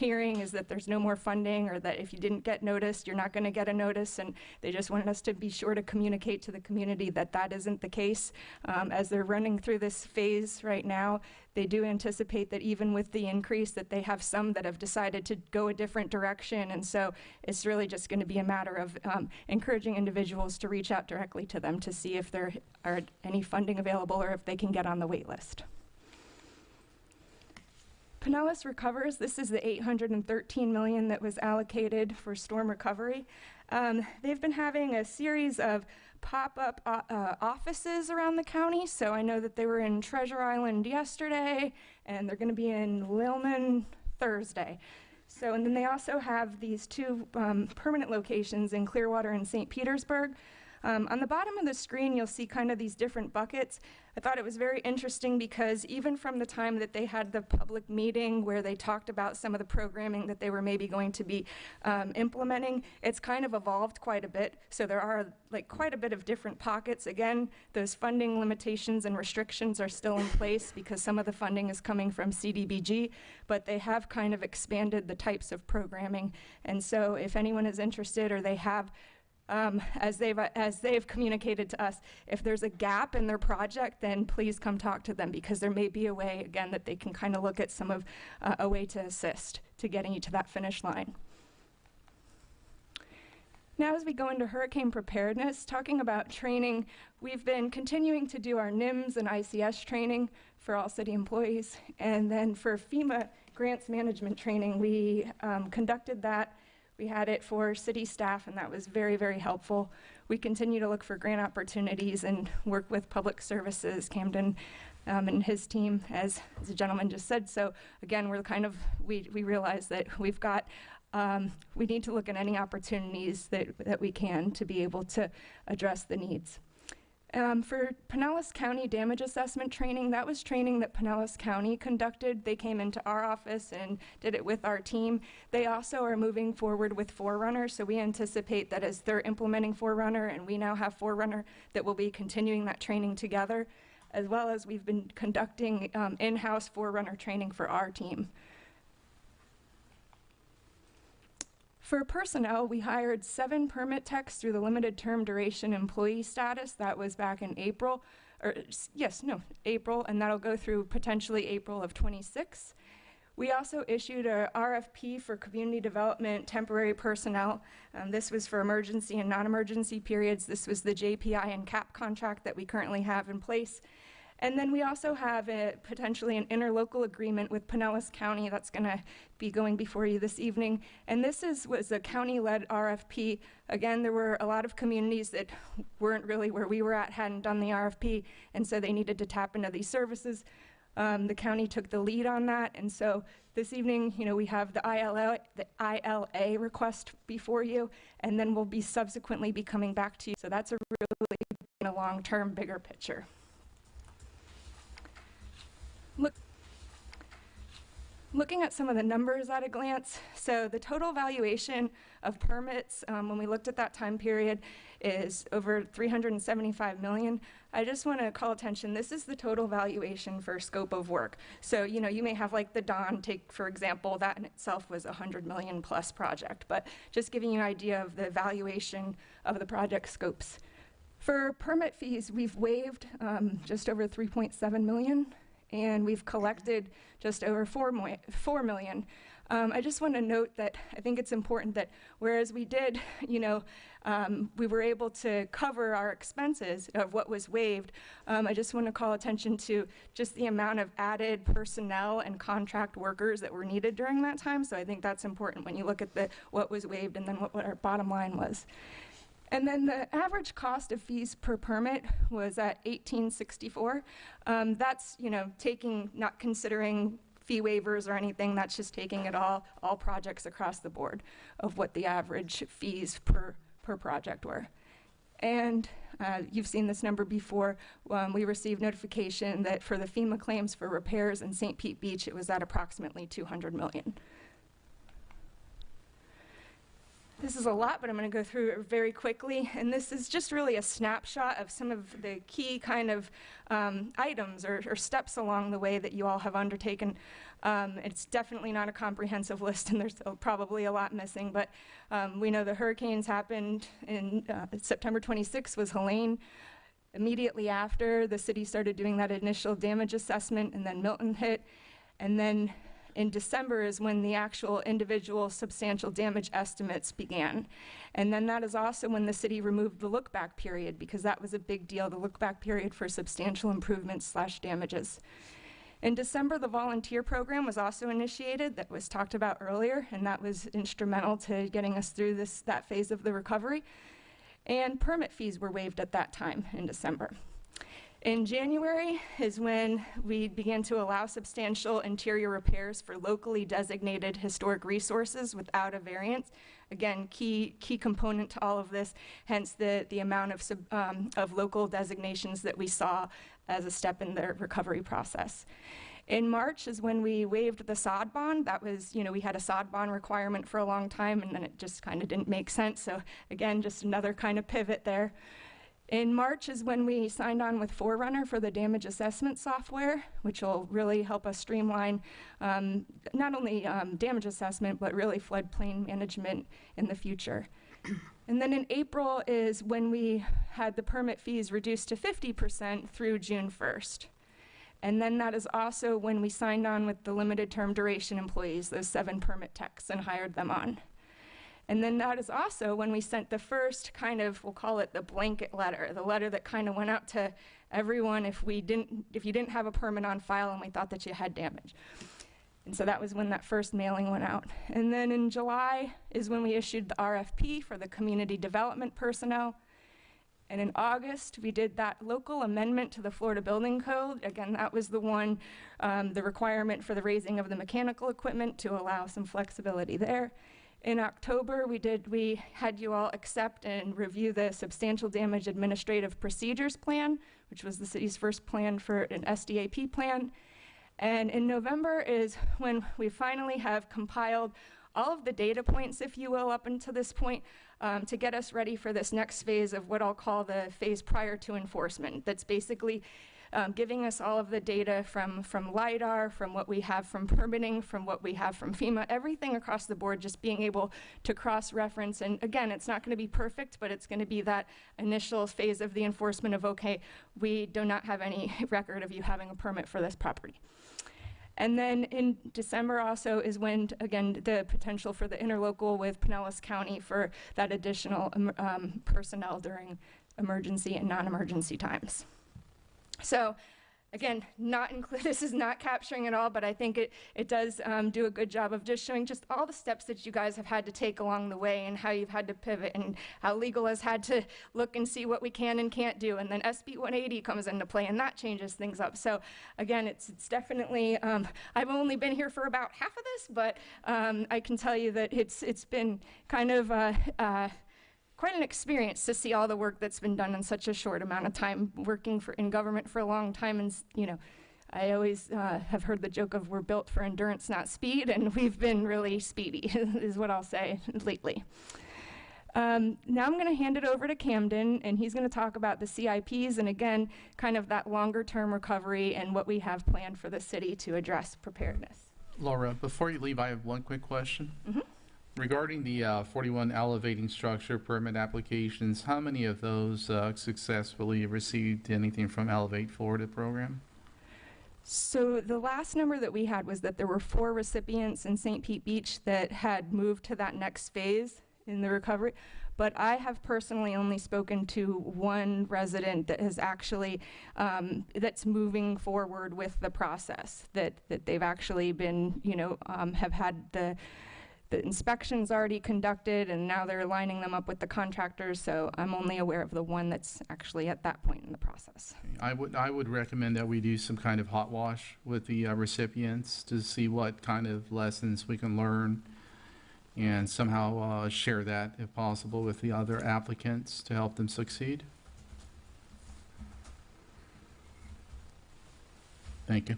hearing is that there's no more funding, or that if you didn't get noticed, you're not going to get a notice, and they just wanted us to be sure to communicate to the community that that isn't the case. As they're running through this phase right now, they do anticipate that even with the increase, that they have some that have decided to go a different direction, and so it's really just going to be a matter of encouraging individuals to reach out directly to them to see if there are any funding available or if they can get on the wait list. Pinellas Recovers, this is the $813 million that was allocated for storm recovery. They've been having a series of pop-up offices around the county. So I know that they were in Treasure Island yesterday, and they're going to be in Lillman Thursday. So, and then they also have these two permanent locations in Clearwater and St. Petersburg. On the bottom of the screen, you'll see kind of these different buckets. I thought it was very interesting because even from the time that they had the public meeting where they talked about some of the programming that they were maybe going to be implementing, it's kind of evolved quite a bit. So there are like quite a bit of different pockets. Again, those funding limitations and restrictions are still in place because some of the funding is coming from CDBG, but they have kind of expanded the types of programming. And so if anyone is interested, or they have as they've communicated to us, if there's a gap in their project, then please come talk to them, because there may be a way, again, that they can kind of look at some of a way to assist to getting you to that finish line. Now, as we go into hurricane preparedness, talking about training, we've been continuing to do our NIMS and ICS training for all city employees. And then for FEMA grants management training, we conducted that. We had it for city staff, and that was very, very helpful. We continue to look for grant opportunities and work with Public Services, Camden, and his team, as the gentleman just said. So again, we're kind of, we realize that we've got, we need to look at any opportunities that we can to be able to address the needs. For Pinellas County damage assessment training, that was training that Pinellas County conducted. They came into our office and did it with our team. They also are moving forward with Forerunner, so we anticipate that as they're implementing Forerunner, and we now have Forerunner, that we'll be continuing that training together, as well as we've been conducting in-house Forerunner training for our team. For personnel, we hired 7 permit techs through the limited term duration employee status. That was back in April, April, and that'll go through potentially April of 26. We also issued a RFP for community development temporary personnel. This was for emergency and non-emergency periods. This was the JPI and CAP contract that we currently have in place. And then we also have potentially an interlocal agreement with Pinellas County that's going to be going before you this evening. And this was a county-led RFP. Again, there were a lot of communities that weren't really where we were at, hadn't done the RFP, and so they needed to tap into these services. The county took the lead on that, and so this evening, we have the ILA request before you, and then we'll be subsequently be coming back to you. So that's a really long-term, bigger picture. Looking at some of the numbers at a glance, so the total valuation of permits, when we looked at that time period, is over $375 million. I just want to call attention, this is the total valuation for scope of work. So, you may have like the Don, take for example, that in itself was a $100 million plus project, but just giving you an idea of the valuation of the project scopes. For permit fees, we've waived just over $3.7 million. And we've collected just over $4 million. I just want to note that I think it's important that whereas we did, we were able to cover our expenses of what was waived, I just want to call attention to just the amount of added personnel and contract workers that were needed during that time. So I think that's important when you look at what was waived and then what our bottom line was. And then the average cost of fees per permit was at $18.64. That's, not considering fee waivers or anything, that's just taking it all projects across the board of what the average fees per project were. And you've seen this number before. We received notification that for the FEMA claims for repairs in St. Pete Beach, it was at approximately $200 million. This is a lot, but I'm going to go through it very quickly. And this is just really a snapshot of some of the key kind of items or steps along the way that you all have undertaken. It's definitely not a comprehensive list, and there's still probably a lot missing, but we know the hurricanes happened in September 26th was Helene. Immediately after, the city started doing that initial damage assessment, and then Milton hit. And then in December is when the actual individual substantial damage estimates began. And then that is also when the city removed the look-back period, because that was a big deal, the look-back period for substantial improvements / damages. In December, the volunteer program was also initiated that was talked about earlier, and that was instrumental to getting us through that phase of the recovery. And permit fees were waived at that time in December. In January is when we began to allow substantial interior repairs for locally designated historic resources without a variance. Again, key component to all of this, hence the amount of local designations that we saw as a step in the recovery process. In March is when we waived the sod bond. That was, we had a sod bond requirement for a long time, and then it just kind of didn't make sense. So again, just another kind of pivot there. In March is when we signed on with Forerunner for the damage assessment software, which will really help us streamline not only damage assessment, but really floodplain management in the future. And then in April is when we had the permit fees reduced to 50% through June 1st. And then that is also when we signed on with the limited term duration employees, those 7 permit techs, and hired them on. And then that is also when we sent the first kind of, we'll call it the blanket letter, the letter that kind of went out to everyone if you didn't have a permit on file and we thought that you had damage. And so that was when that first mailing went out. And then in July is when we issued the RFP for the community development personnel. And in August, we did that local amendment to the Florida Building Code. Again, that was the one, the requirement for the raising of the mechanical equipment to allow some flexibility there. In October, we had you all accept and review the Substantial Damage Administrative Procedures Plan, which was the city's first plan for an SDAP plan. And in November is when we finally have compiled all of the data points, if you will, up until this point, to get us ready for this next phase of what I'll call the phase prior to enforcement. That's basically giving us all of the data from LIDAR, from what we have from permitting, from what we have from FEMA, everything across the board, just being able to cross-reference. And again, it's not going to be perfect, but it's going to be that initial phase of the enforcement of, okay, we do not have any record of you having a permit for this property. And then in December also is when, again, the potential for the interlocal with Pinellas County for that additional personnel during emergency and non-emergency times. So again, this is not capturing it all, but I think it does do a good job of just showing just all the steps that you guys have had to take along the way and how you've had to pivot and how legal has had to look and see what we can and can't do. And then SB 180 comes into play and that changes things up. So again, it's definitely, I've only been here for about half of this, but I can tell you that it's been kind of quite an experience to see all the work that's been done in such a short amount of time, working in government for a long time. And I always have heard the joke of we're built for endurance, not speed, and we've been really speedy, is what I'll say lately. Now I'm going to hand it over to Camden, and he's going to talk about the CIPs and, again, kind of that longer-term recovery and what we have planned for the city to address preparedness. Laura, before you leave, I have one quick question. Mm-hmm. Regarding the 41 elevating structure permit applications, how many of those successfully received anything from Elevate Florida program? So the last number that we had was that there were 4 recipients in St. Pete Beach that had moved to that next phase in the recovery. But I have personally only spoken to 1 resident that has actually, that's moving forward with the process, that they've actually been, have had the inspections already conducted, and now they're lining them up with the contractors, so I'm only aware of the 1 that's actually at that point in the process. I would recommend that we do some kind of hot wash with the recipients to see what kind of lessons we can learn and somehow share that, if possible, with the other applicants to help them succeed. Thank you.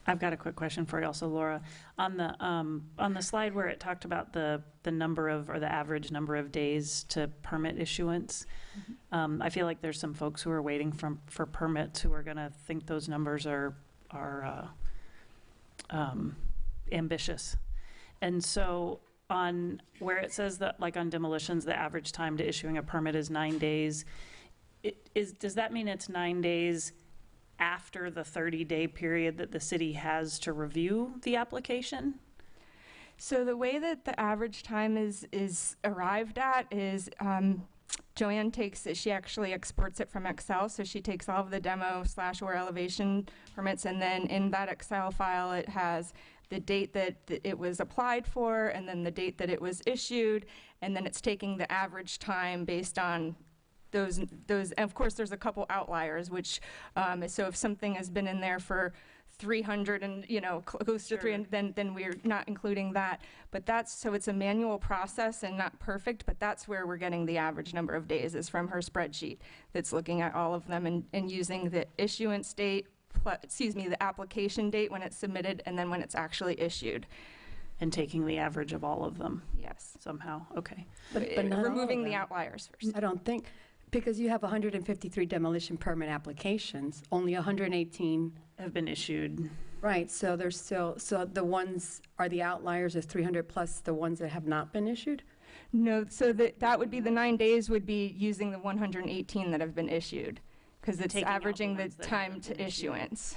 I've got a quick question for you also, Laura. On the slide where it talked about the number of, or the average number of days to permit issuance, I feel like there's some folks who are waiting for permits who are going to think those numbers are ambitious. And so on where it says that, like on demolitions, the average time to issuing a permit is 9 days, does that mean it's 9 days after the 30-day period that the city has to review the application? So the way that the average time is arrived at is Joanne takes it, she actually exports it from Excel, so she takes all of the demo/or elevation permits, and then in that Excel file it has the date that it was applied for, and then the date that it was issued, and then it's taking the average time based on those, and of course there's a couple outliers, which, so if something has been in there for 300 and, close to 300, then we're not including that. But so it's a manual process and not perfect, but that's where we're getting the average number of days, is from her spreadsheet that's looking at all of them and using the issuance date, the application date when it's submitted, and then when it's actually issued. And taking the average of all of them Yes. somehow, okay. But not all of removing the them. outliers first. I don't think, because you have 153 demolition permit applications, only 118, Have been issued. right, so there's still, so the ones, are the outliers is 300 plus the ones that have not been issued? No, so that would be the 9 days would be using the 118 that have been issued, because it's Taking out the averaging the ones that time haven't to been issued. issuance.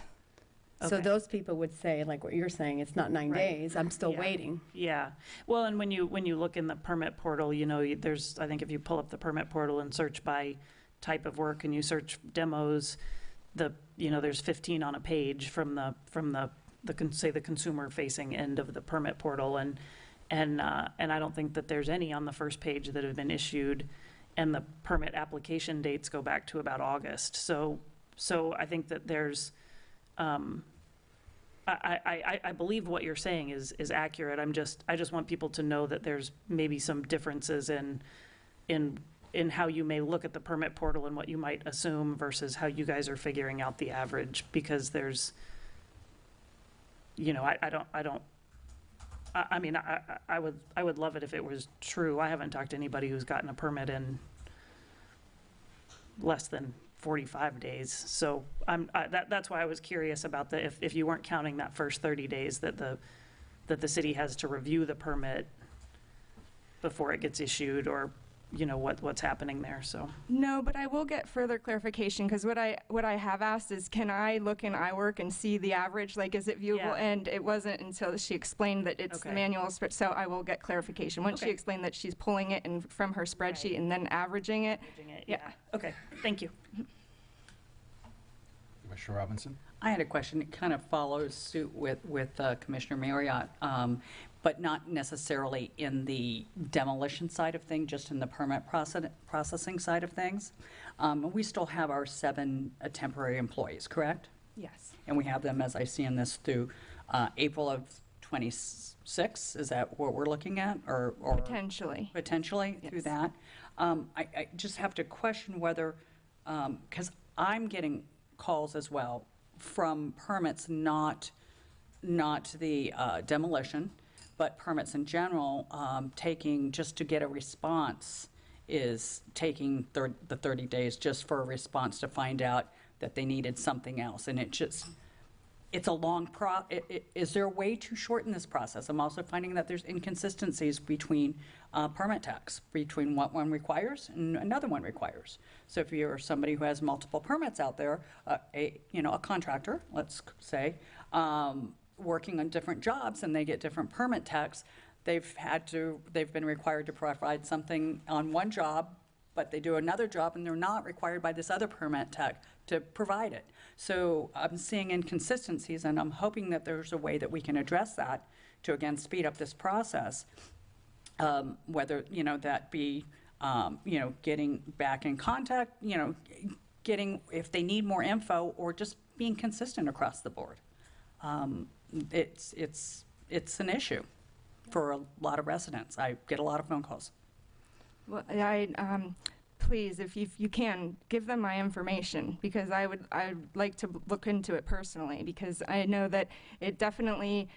So Okay. those people would say, like what you're saying, it's not 9 Right. days, I'm still Yeah. waiting. Yeah, well, and when you look in the permit portal, there's, I think if you pull up the permit portal and search by type of work and you search demos, there's 15 on a page from the say the consumer facing end of the permit portal, and I don't think that there's any on the first page that have been issued, and the permit application dates go back to about August. So I think that there's, I believe what you're saying is accurate. I just want people to know that there's maybe some differences in how you may look at the permit portal and what you might assume versus how you guys are figuring out the average, because there's, I would love it if it was true. I haven't talked to anybody who's gotten a permit in less than 45 days. So that's why I was curious about if you weren't counting that first 30 days that the city has to review the permit before it gets issued, or, what's happening there, so. No, but I will get further clarification, because what I have asked is, can I look in iWork and see the average, like, is it viewable? Yeah. And it wasn't until she explained that it's the Okay. manual, so I will get clarification. Once she Okay. explained that she's pulling it from her spreadsheet and then averaging it. Yeah, okay, thank you. Commissioner Robinson? I had a question. It kind of follows suit with Commissioner Marriott, but not necessarily in the demolition side of things, just in the permit processing side of things. We still have our 7 temporary employees, correct? Yes. And we have them, as I see in this, through April of 26. Is that what we're looking at, or Potentially. potentially through Yes. that? I just have to question whether, because I'm getting calls as well from permits, not the demolition, but permits in general, taking, just to get a response, is taking the 30 days just for a response to find out that they needed something else. And it's a long is there a way to shorten this process? I'm also finding that there's inconsistencies between permit tax, between what one requires and another one requires. So if you're somebody who has multiple permits out there, a contractor, let's say, working on different jobs, and they get different permit tax, they've been required to provide something on one job, but they do another job and they're not required by this other permit tech to provide it. So I'm seeing inconsistencies, and I'm hoping that there's a way that we can address that to, again, speed up this process. Whether, that be, getting back in contact, getting, if they need more info, or just being consistent across the board. It's an issue for a lot of residents. I get a lot of phone calls. Well, please, if you can, give them my information, because I'd like to look into it personally, because I know that it definitely,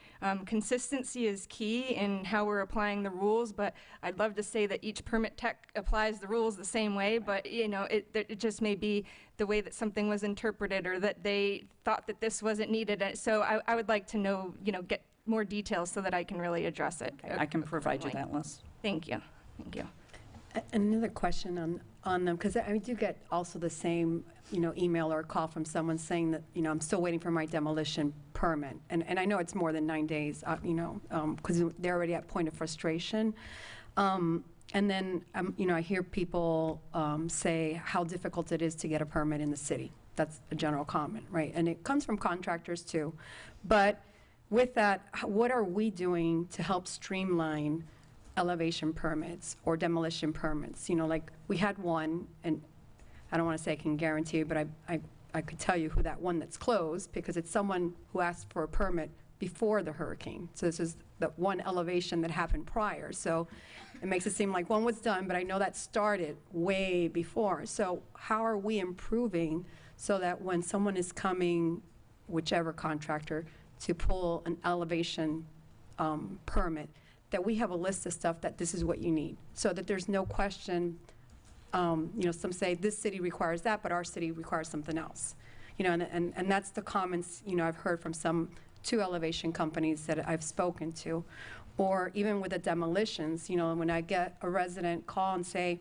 consistency is key in how we're applying the rules, but I'd love to say that each permit tech applies the rules the same way, but, you know, it just may be the way that something was interpreted, or that they thought that this wasn't needed. And so I would like to know, you know, get more details so that I can really address it. I can provide you accordingly. that list. Thank you. Thank you. Another question on them, because I do get also the same, you know, email or call from someone saying that, you know, I'm still waiting for my demolition permit. And I know it's more than 9 days, you know, because they're already at point of frustration. And then, you know, I hear people say how difficult it is to get a permit in the city. That's a general comment, right? And it comes from contractors too. But with that, what are we doing to help streamline elevation permits or demolition permits? You know, like, we had one, and I don't want to say I can guarantee you, but I could tell you who that one that's closed, because it's someone who asked for a permit before the hurricane. So this is the one elevation that happened prior. So it makes it seem like one was done, but I know that started way before. So how are we improving so that when someone is coming, whichever contractor, to pull an elevation permit, that we have a list of stuff that this is what you need, so that there's no question. You know, some say this city requires that, but our city requires something else. You know, and that's the comments, you know, I've heard from some 2 elevation companies that I've spoken to. Or even with the demolitions, you know, when I get a resident call and say,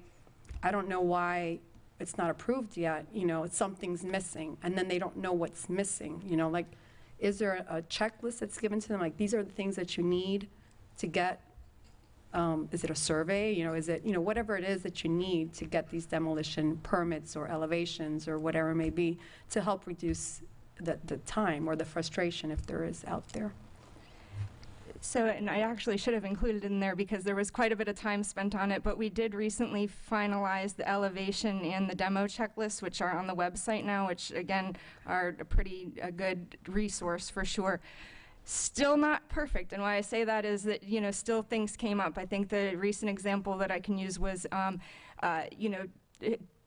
I don't know why it's not approved yet, you know, something's missing, and then they don't know what's missing, you know, like, is there a checklist that's given to them, like, these are the things that you need to get, is it a survey, you know, is it, you know, whatever it is that you need to get these demolition permits or elevations or whatever it may be, to help reduce the time or the frustration, if there is, out there. So, and I actually should have included in there because there was quite a bit of time spent on it, but we did recently finalize the elevation and the demo checklist, which are on the website now, which again are a good resource for sure. Still not perfect, and why I say that is that, you know, still things came up. I think the recent example that I can use was, you know,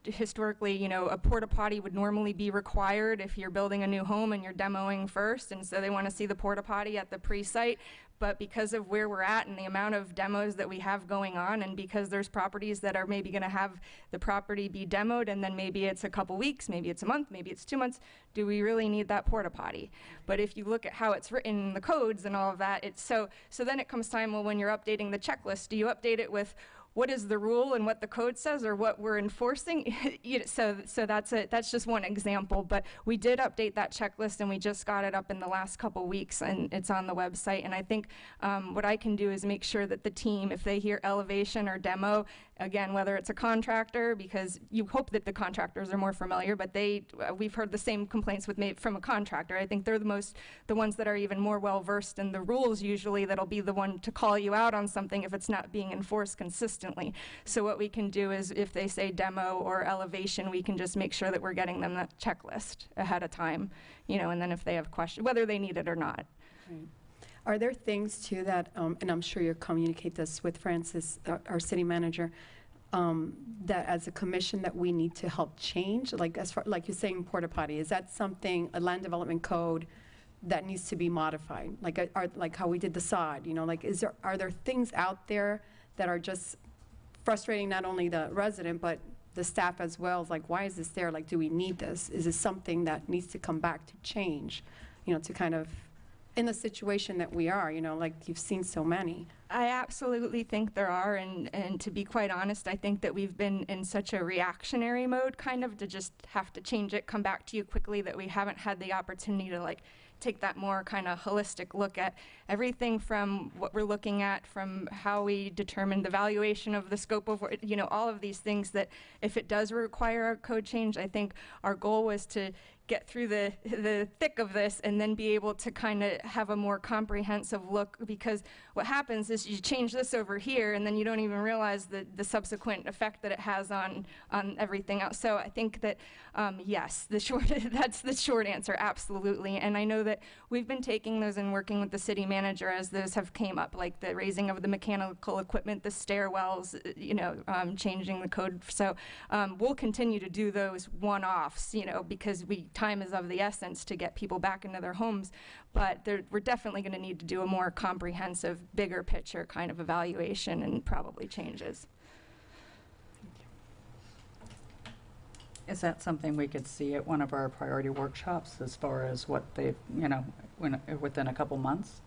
historically, you know, a porta potty would normally be required if you're building a new home and you're demoing first, and so they want to see the porta potty at the pre-site. But because of where we're at and the amount of demos that we have going on, and because there's properties that are maybe going to have the property be demoed, and then maybe it's a couple weeks, maybe it's a month, maybe it's 2 months, do we really need that porta potty? But if you look at how it's written in the codes and all of that, it's so then it comes time, well, when you're updating the checklist, do you update it with what is the rule and what the code says, or what we're enforcing? You know, so that's just one example. But we did update that checklist, and we just got it up in the last couple weeks, and it's on the website. And I think what I can do is make sure that the team, if they hear elevation or demo, again, whether it's a contractor, because you hope that the contractors are more familiar, but we've heard the same complaints from a contractor. I think they're the ones that are even more well versed in the rules usually, that'll be the one to call you out on something if it's not being enforced consistently. So what we can do is, if they say demo or elevation, we can just make sure that we're getting them that checklist ahead of time, you know, and then if they have questions, whether they need it or not. Right. Are there things too that, and I'm sure you'll communicate this with Francis, our city manager, that as a commission that we need to help change? Like, as far, like you're saying, porta potty, is that something, a land development code that needs to be modified? Like, like how we did the sod, you know, like, are there things out there that are just frustrating not only the resident, but the staff as well? Is like, why is this there? Like, do we need this? Is this something that needs to come back to change, you know, to kind of, in the situation that we are, you know, like you've seen so many? I absolutely think there are, and to be quite honest, I think that we've been in such a reactionary mode, kind of, to just have to change it, come back to you quickly, that we haven't had the opportunity to, like, take that more kind of holistic look at everything, from what we're looking at, from how we determine the valuation of the scope of, you know, all of these things, that if it does require a code change, I think our goal was to get through the thick of this and then be able to kind of have a more comprehensive look, because what happens is you change this over here and then you don't even realize the subsequent effect that it has on everything else. So I think that yes, that's the short answer, absolutely. And I know that we've been taking those and working with the city manager as those have came up, like the raising of the mechanical equipment, the stairwells, changing the code. So we'll continue to do those one-offs, because time is of the essence to get people back into their homes. But we're definitely going to need to do a more comprehensive, bigger picture kind of evaluation and probably changes. Is that something we could see at one of our priority workshops as far as what they've, within a couple months?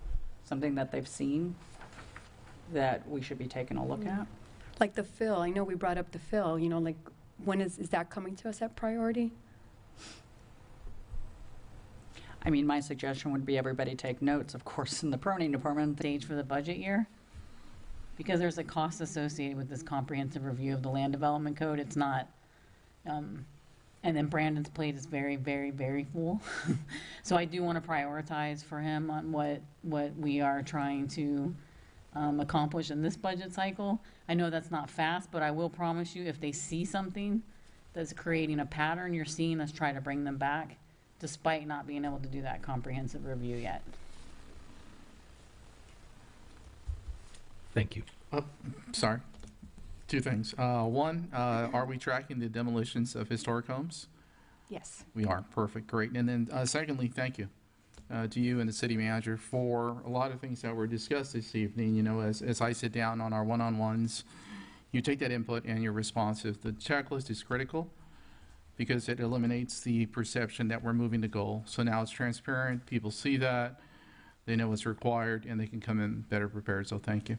Something that they've seen that we should be taking a look at? Like the fill, I know we brought up the fill, like when is that coming to us at priority? I mean, my suggestion would be everybody take notes, of course, in the permitting department. Stage for the budget year, because there's a cost associated with this comprehensive review of the land development code. It's not, and then Brandon's plate is very, very, very full. So I do want to prioritize for him on what we are trying to accomplish in this budget cycle. I know that's not fast, but I will promise you, if they see something that's creating a pattern, you're seeing us try to bring them back, despite not being able to do that comprehensive review yet. Thank you. Sorry. Two things. One, are we tracking the demolitions of historic homes? Yes. We are. Perfect. Great. And then secondly, thank you to you and the city manager for a lot of things that were discussed this evening. As I sit down on our one-on-ones, you take that input and you're responsive. The checklist is critical because it eliminates the perception that we're moving the goal. So now it's transparent. People see that. They know what's required, and they can come in better prepared. So thank you.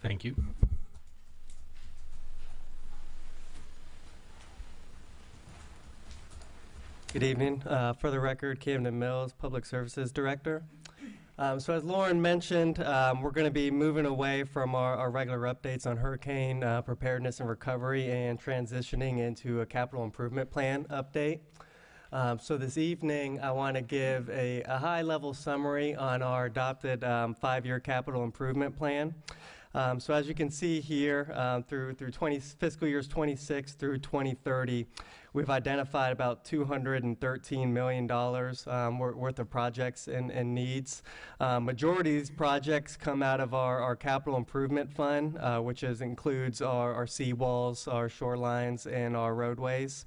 Thank you. Good evening. For the record, Camden Mills, Public Services Director. So as Lauren mentioned, we're going to be moving away from our regular updates on hurricane preparedness and recovery and transitioning into a capital improvement plan update. So this evening, I want to give a high-level summary on our adopted 5-year capital improvement plan. So as you can see here, through fiscal years 26 through 2030, we've identified about $213 million worth of projects and needs. Majority of these projects come out of our capital improvement fund, which includes our seawalls, our shorelines, and our roadways,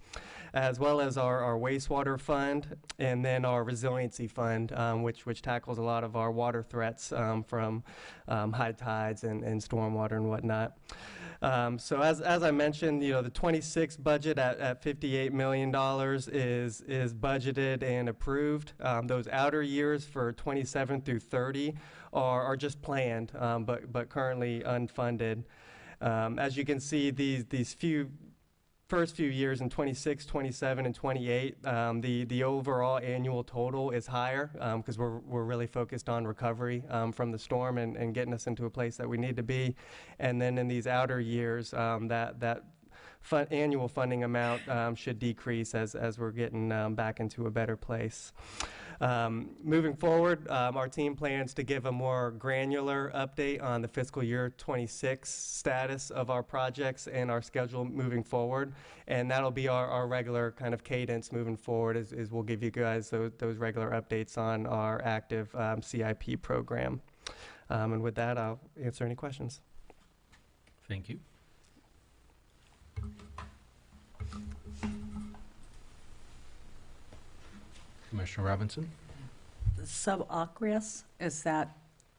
as well as our wastewater fund, and then our resiliency fund, which tackles a lot of our water threats from high tides and stormwater and whatnot. So as I mentioned, the 26 budget at $58 million is budgeted and approved. Those outer years for 27 through 30 are just planned, but currently unfunded. As you can see, these first few years in 26, 27, and 28, the overall annual total is higher because we're really focused on recovery from the storm and getting us into a place that we need to be. And then in these outer years, that annual funding amount should decrease as we're getting back into a better place. Moving forward, our team plans to give a more granular update on the fiscal year 26 status of our projects and our schedule moving forward. And that'll be our regular kind of cadence moving forward is we'll give you guys those regular updates on our active CIP program. And with that, I'll answer any questions. Thank you. Commissioner Robinson? Subaqueous, is that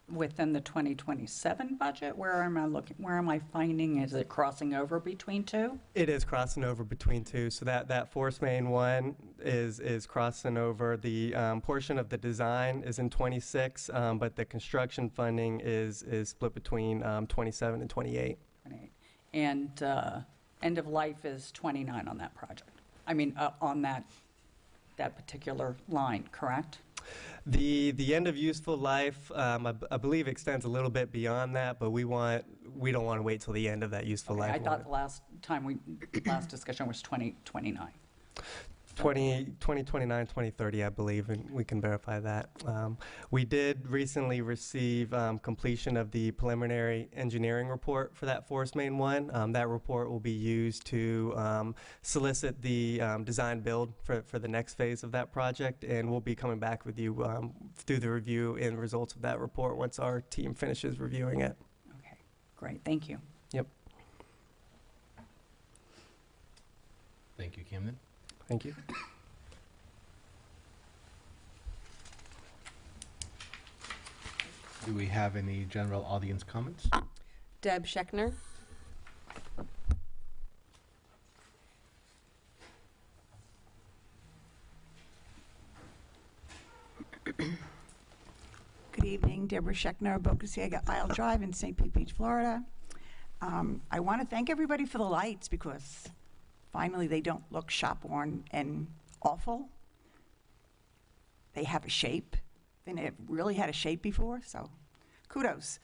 within the 2027 budget? Where am I looking? Where am I finding? Is it crossing over between two? It is crossing over between two. So that force main one is crossing over. The portion of the design is in 26, but the construction funding is split between 27 and 28. 28. And end of life is 29 on that project. I mean, on that particular line, correct? The end of useful life, I believe, extends a little bit beyond that, but we don't want to wait till the end of that useful Okay, life. I thought the last discussion was 2029. 2029, 2030, I believe, and we can verify that. We did recently receive completion of the preliminary engineering report for that Forest Main 1. That report will be used to solicit the design build for the next phase of that project, and we'll be coming back with you through the review and results of that report once our team finishes reviewing it. Okay, great, thank you. Yep, Thank you, Camden. thank you. Do we have any general audience comments? Deb Scheckner. Good evening, Deborah Scheckner, Boca Ciega Isle Drive in St. Pete Beach, Florida. I want to thank everybody for the lights because finally they don't look shop-worn and awful. They have a shape. They never really had a shape before, so kudos.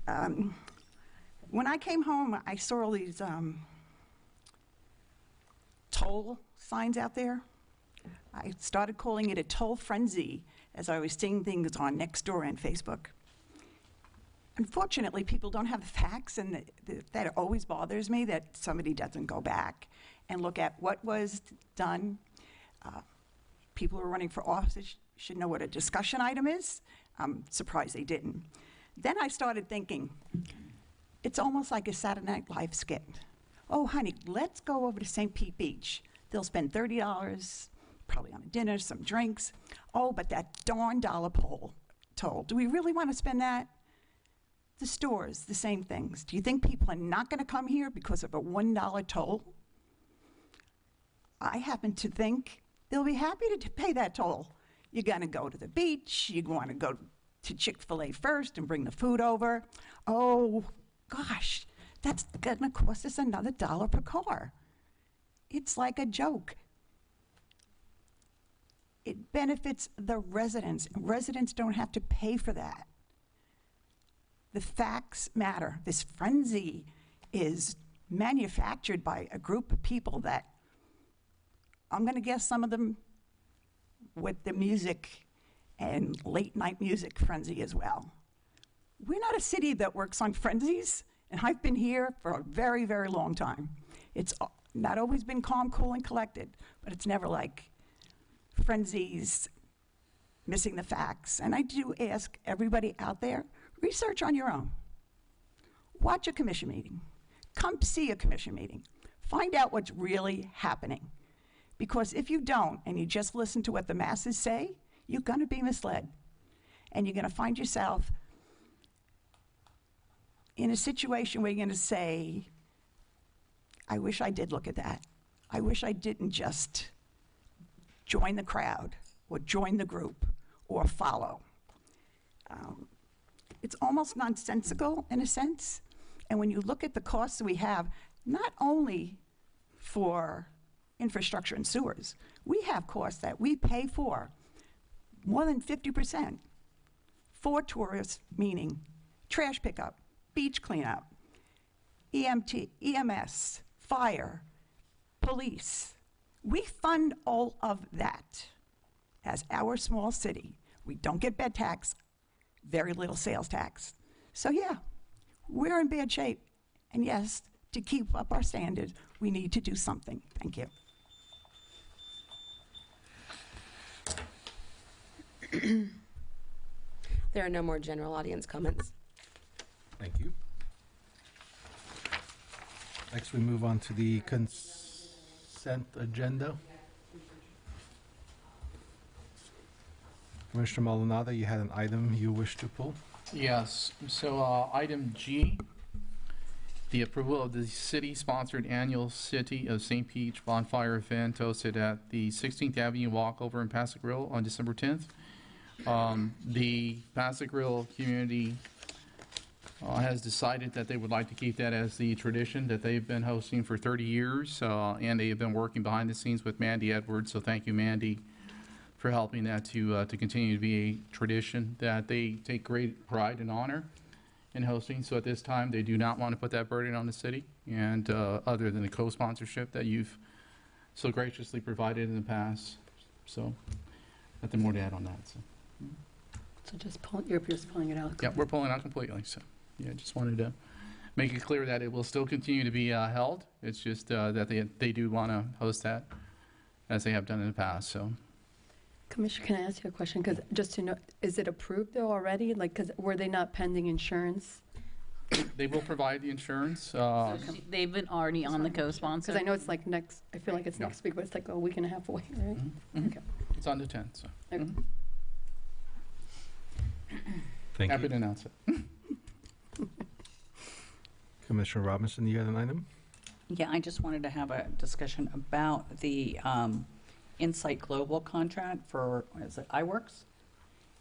When I came home, I saw all these toll signs out there. I started calling it a toll frenzy as I was seeing things on Nextdoor and Facebook. Unfortunately, people don't have the facts, and that always bothers me that somebody doesn't go back and look at what was done. People who are running for office should know what a discussion item is. I'm surprised they didn't. Then I started thinking, it's almost like a Saturday Night Live skit. Oh, honey, let's go over to St. Pete Beach. They'll spend $30, probably on a dinner, some drinks. Oh, but that darn dollar toll. Do we really want to spend that? The stores, the same things. Do you think people are not going to come here because of a $1 toll? I happen to think they'll be happy to pay that toll. You're going to go to the beach. You want to go to Chick-fil-A first and bring the food over. Oh, gosh, that's going to cost us another $1 per car. It's like a joke. It benefits the residents. Residents don't have to pay for that. The facts matter. This frenzy is manufactured by a group of people that, I'm going to guess some of them with the music and late night music frenzy as well. We're not a city that works on frenzies, and I've been here for a very, very long time. It's not always been calm, cool, and collected, but it's never like frenzies, missing the facts. And I do ask everybody out there, research on your own. Watch a commission meeting. Come see a commission meeting. Find out what's really happening. Because if you don't, and you just listen to what the masses say, you're going to be misled. And you're going to find yourself in a situation where you're going to say, I wish I did look at that. I wish I didn't just join the crowd or join the group or follow. It's almost nonsensical in a sense. And when you look at the costs we have, not only for infrastructure and sewers, we have costs that we pay for more than 50% for tourists, meaning trash pickup, beach cleanup, EMS, fire, police. We fund all of that as our small city. We don't get bed tax, very little sales tax. So yeah, we're in bad shape. And yes, to keep up our standards, we need to do something. Thank you. There are no more general audience comments. Thank you. Next, we move on to the consent agenda. Commissioner Maldonado, you had an item you wish to pull? Yes, so item G, the approval of the city-sponsored annual City of St. Pete bonfire event hosted at the 16th Avenue Walkover in Paso Grill on December 10th. The Paso Grill community has decided that they would like to keep that as the tradition that they've been hosting for 30 years, and they have been working behind the scenes with Mandy Edwards, so thank you, Mandy, for helping that to continue to be a tradition that they take great pride and honor in hosting. So at this time, they do not want to put that burden on the city, and other than the co-sponsorship that you've so graciously provided in the past. So nothing more to add on that. So, So you're just pulling it out. yeah, we're pulling out completely. So, yeah, just wanted to make it clear that it will still continue to be held. It's just that they do want to host that as they have done in the past. So, Commissioner, can I ask you a question? Because just to know, is it approved though already? Like, because were they not pending insurance? they will provide the insurance. So they've been already on the co-sponsor. Because I know it's like next, I feel like it's Yeah. next week, but it's like a week and a half away, right? Mhm. Okay. It's on the 10th. So, Okay. mhm. Thank Happy you. to announce it. Commissioner Robinson, you had an item? Yeah, I just wanted to have a discussion about the Insight Global contract for, what is it, iWorks?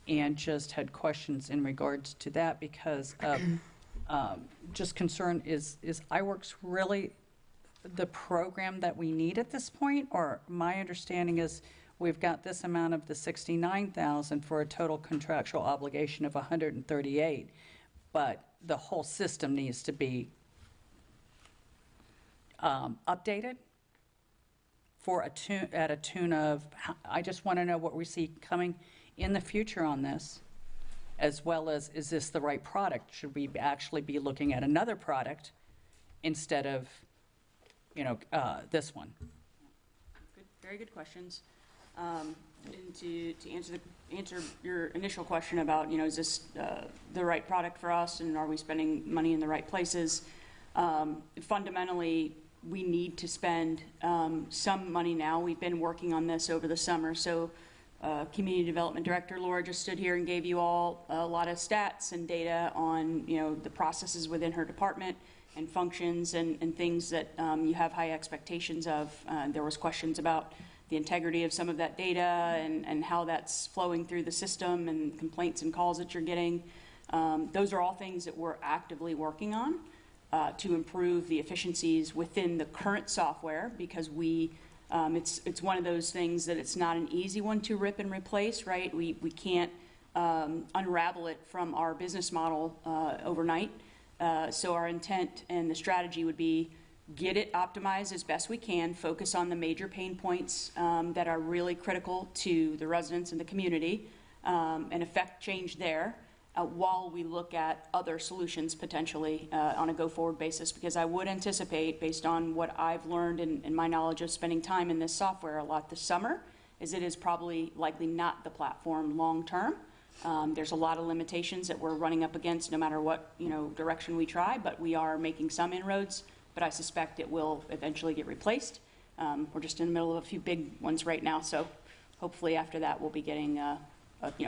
And just had questions in regards to that because of just concern, is iWorks really the program that we need at this point? Or my understanding is we've got this amount of the 69,000 for a total contractual obligation of 138, but the whole system needs to be updated for at a tune of, I just want to know what we see coming in the future on this, as well as, is this the right product? Should we actually be looking at another product instead of, this one? Good, very good questions. And to answer your initial question about, is this the right product for us, and are we spending money in the right places? Fundamentally, we need to spend some money now. We've been working on this over the summer. So Community Development Director Laura just stood here and gave you all a lot of stats and data on, the processes within her department and functions and things that you have high expectations of. There was questions about the integrity of some of that data and how that's flowing through the system and complaints and calls that you're getting. Those are all things that we're actively working on to improve the efficiencies within the current software, because it's one of those things that it's not an easy one to rip and replace, right? We can't unravel it from our business model overnight. So our intent and the strategy would be get it optimized as best we can, focus on the major pain points that are really critical to the residents and the community, and affect change there while we look at other solutions potentially on a go-forward basis. Because I would anticipate, based on what I've learned and my knowledge of spending time in this software a lot this summer, is it is probably likely not the platform long-term. There's a lot of limitations that we're running up against no matter what direction we try, but we are making some inroads. But I suspect it will eventually get replaced. We're just in the middle of a few big ones right now, so hopefully after that we'll be getting a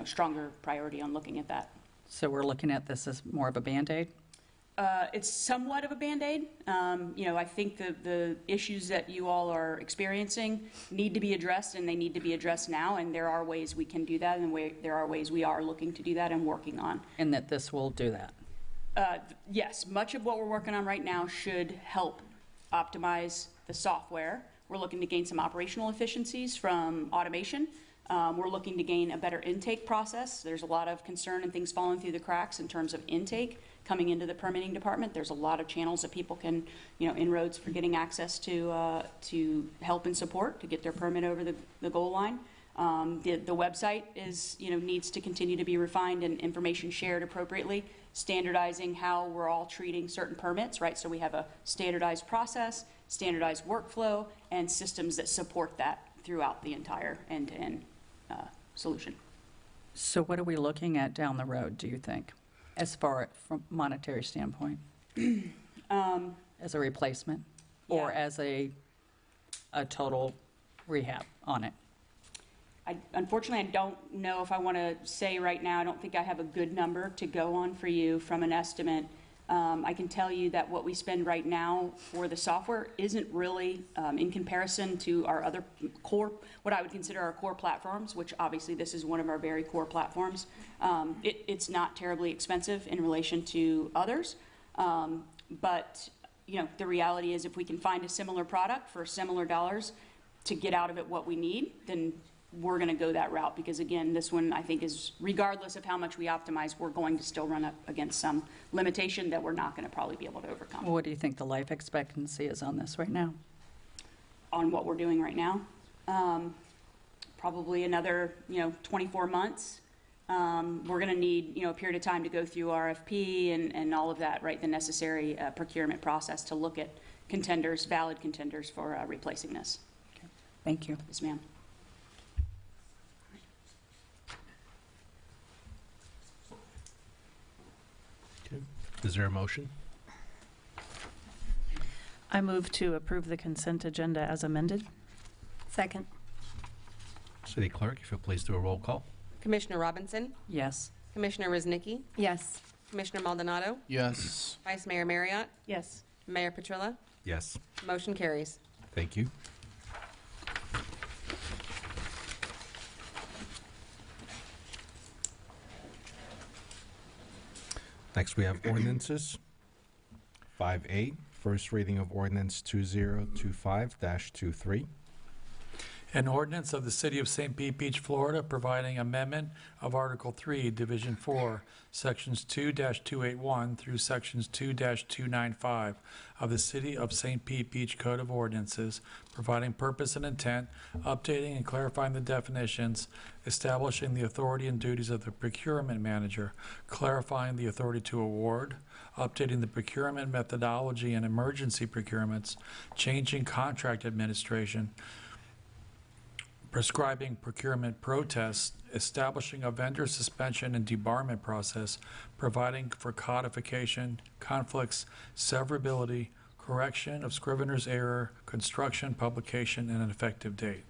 stronger priority on looking at that. So we're looking at this as more of a Band-Aid? It's somewhat of a Band-Aid. I think the issues that you all are experiencing need to be addressed, and they need to be addressed now, and there are ways we can do that, and there are ways we are looking to do that and working on. And that this will do that? Yes, much of what we're working on right now should help optimize the software. We're looking to gain some operational efficiencies from automation. We're looking to gain a better intake process. There's a lot of concern and things falling through the cracks in terms of intake coming into the permitting department. There's a lot of channels that people can, inroads for getting access to help and support to get their permit over the goal line. The website is, needs to continue to be refined and information shared appropriately, standardizing how we're all treating certain permits, right? So we have a standardized process, standardized workflow, and systems that support that throughout the entire end-to-end solution. So what are we looking at down the road, do you think, as far from monetary standpoint? As a replacement or Yeah. as a total rehab on it? Unfortunately, I don't know if I want to say right now. I don't think I have a good number to go on for you from an estimate. I can tell you that what we spend right now for the software isn't really, in comparison to our other core, what I would consider our core platforms, which obviously this is one of our very core platforms. It's not terribly expensive in relation to others. But, the reality is if we can find a similar product for similar dollars to get out of it what we need, then we're going to go that route, because again, this one I think is, regardless of how much we optimize, we're going to still run up against some limitation that we're not going to probably be able to overcome. What do you think the life expectancy is on this right now? on what we're doing right now. Probably another, 24 months. We're going to need, a period of time to go through RFP and all of that, right? The necessary procurement process to look at contenders, valid contenders for replacing this. Thank you. Yes, ma'am. Okay. Is there a motion? I move to approve the consent agenda as amended. Second. City Clerk, if you'll please do a roll call. Commissioner Robinson, Yes. Commissioner Ruznicki, Yes. Commissioner Maldonado, Yes. Vice Mayor Marriott, Yes. Mayor Petrilla. Yes. Motion carries. Thank you. Next, we have ordinances. 5A, first reading of ordinance 2025-23. An ordinance of the City of St. Pete Beach, Florida, providing amendment of Article 3, Division 4, Sections 2-281 through Sections 2-295 of the City of St. Pete Beach Code of Ordinances, providing purpose and intent, updating and clarifying the definitions, establishing the authority and duties of the procurement manager, clarifying the authority to award, updating the procurement methodology and emergency procurements, changing contract administration, prescribing procurement protests, establishing a vendor suspension and debarment process, providing for codification, conflicts, severability, correction of scrivener's error, construction, publication, and an effective date.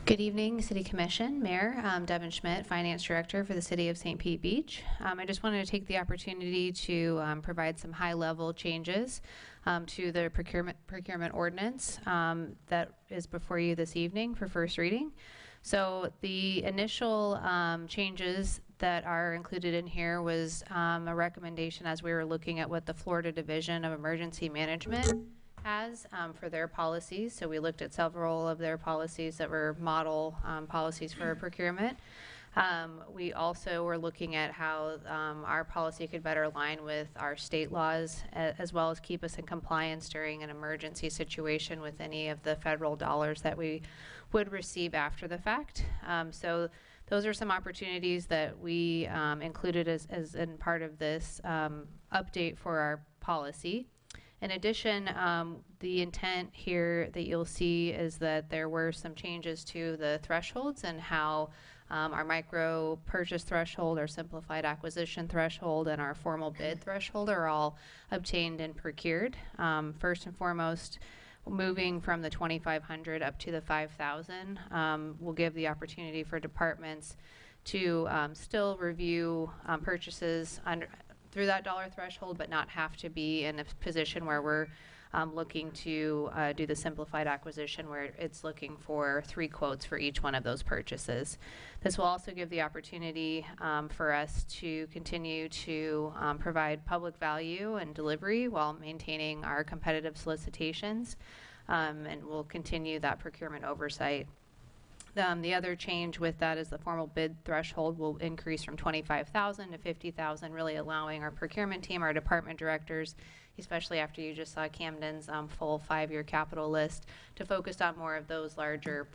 Good evening, City Commission, Mayor. Devin Schmidt, Finance Director for the City of St. Pete Beach. I just wanted to take the opportunity to provide some high-level changes to the procurement ordinance that is before you this evening for first reading. So the initial changes that are included in here was a recommendation as we were looking at what the Florida Division of Emergency Management has for their policies. So we looked at several of their policies that were model policies for procurement. We also were looking at how our policy could better align with our state laws, as well as keep us in compliance during an emergency situation with any of the federal dollars that we would receive after the fact. So those are some opportunities that we included as in part of this update for our policy. In addition, the intent here that you'll see is that there were some changes to the thresholds and how our micro purchase threshold, our simplified acquisition threshold, and our formal bid threshold are all obtained and procured. First and foremost, moving from the 2,500 up to the 5,000 will give the opportunity for departments to still review purchases through that dollar threshold, but not have to be in a position where we're looking to do the simplified acquisition where it's looking for 3 quotes for each one of those purchases. This will also give the opportunity for us to continue to provide public value and delivery while maintaining our competitive solicitations, and we'll continue that procurement oversight. The other change with that is the formal bid threshold will increase from 25,000 to 50,000, really allowing our procurement team, our department directors, especially after you just saw Camden's full 5-year capital list, to focus on more of those larger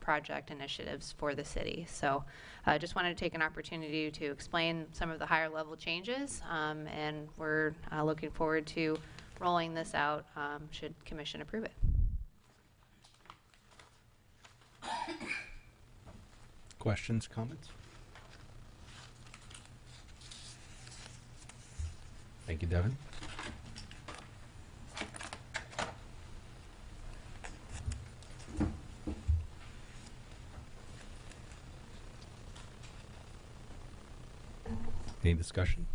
project initiatives for the city. So I just wanted to take an opportunity to explain some of the higher level changes, and we're looking forward to rolling this out should Commission approve it. Questions, comments? Thank you, Devin. Any discussion?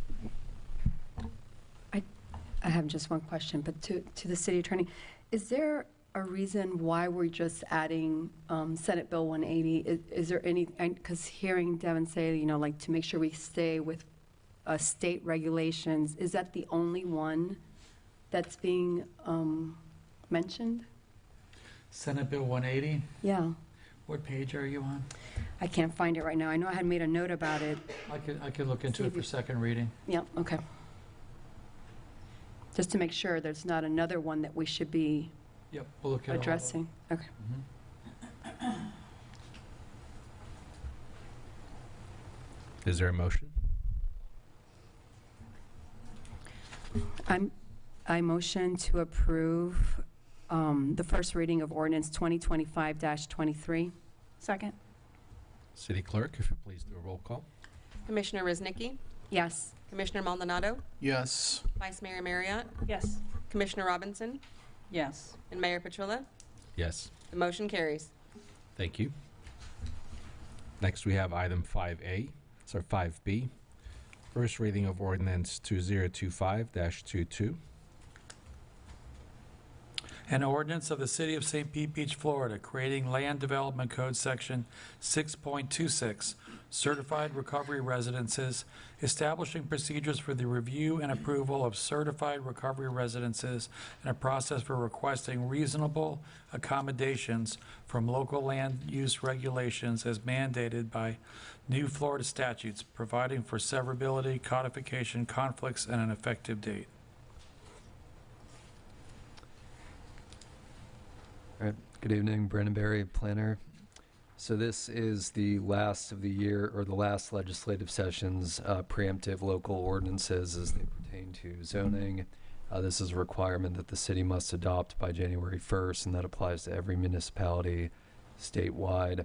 I have just one question, but to the city attorney, is there a reason why we're just adding Senate Bill 180? Is there any, because hearing Devin say, like to make sure we stay with state regulations, is that the only one that's being mentioned? Senate Bill 180? Yeah. What page are you on? I can't find it right now. I know I had made a note about it. I could look into it for second reading. Yeah, okay. Just to make sure there's not another one that we should be Yep, we'll look at all of them. addressing. Okay. Is there a motion? I motion to approve the first reading of ordinance 2025-23. Second. City Clerk, if you please do a roll call. Commissioner Rosnicki, Yes. Commissioner Maldonado, Yes. Vice Mayor Marriott, Yes. Commissioner Robinson, Yes. and Mayor Petrilla. Yes. The motion carries. Thank you. Next, we have item 5A, sorry, 5B. First reading of ordinance 2025-22. An ordinance of the City of St. Pete Beach, Florida, creating Land Development Code Section 6.26, Certified Recovery Residences, establishing procedures for the review and approval of certified recovery residences, and a process for requesting reasonable accommodations from local land use regulations as mandated by new Florida statutes, providing for severability, codification, conflicts, and an effective date. All right. Good evening, Brandon Berry, planner. So this is the last of the year, or the last legislative session's preemptive local ordinances as they pertain to zoning. This is a requirement that the city must adopt by January 1st, and that applies to every municipality statewide.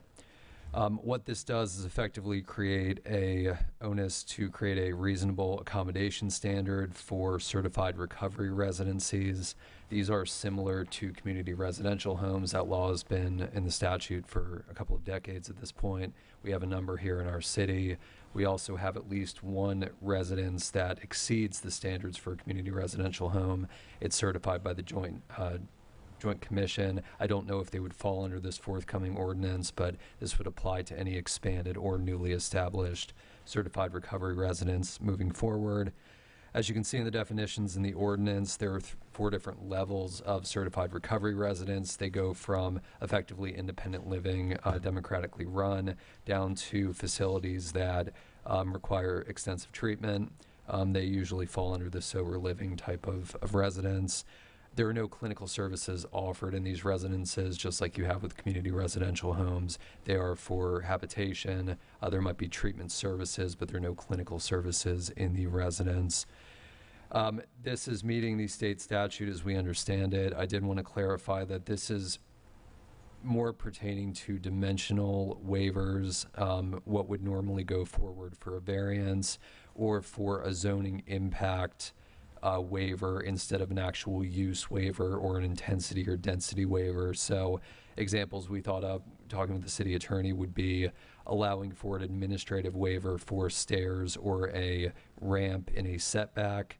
What this does is effectively create a onus to create a reasonable accommodation standard for certified recovery residencies. These are similar to community residential homes. That law has been in the statute for a couple of decades at this point. We have a number here in our city. We also have at least one residence that exceeds the standards for a community residential home. It's certified by the Joint Commission. I don't know if they would fall under this forthcoming ordinance, but this would apply to any expanded or newly established certified recovery residence moving forward. As you can see in the definitions in the ordinance, there are 4 different levels of certified recovery residence. They go from effectively independent living, democratically run, down to facilities that require extensive treatment. They usually fall under the sober living type of residence. There are no clinical services offered in these residences, just like you have with community residential homes. They are for habitation. There might be treatment services, but there are no clinical services in the residence. This is meeting the state statute as we understand it. I did want to clarify that this is more pertaining to dimensional waivers, what would normally go forward for a variance or for a zoning impact waiver instead of an actual use waiver or an intensity or density waiver. So examples we thought of talking with the city attorney would be allowing for an administrative waiver for stairs or a ramp in a setback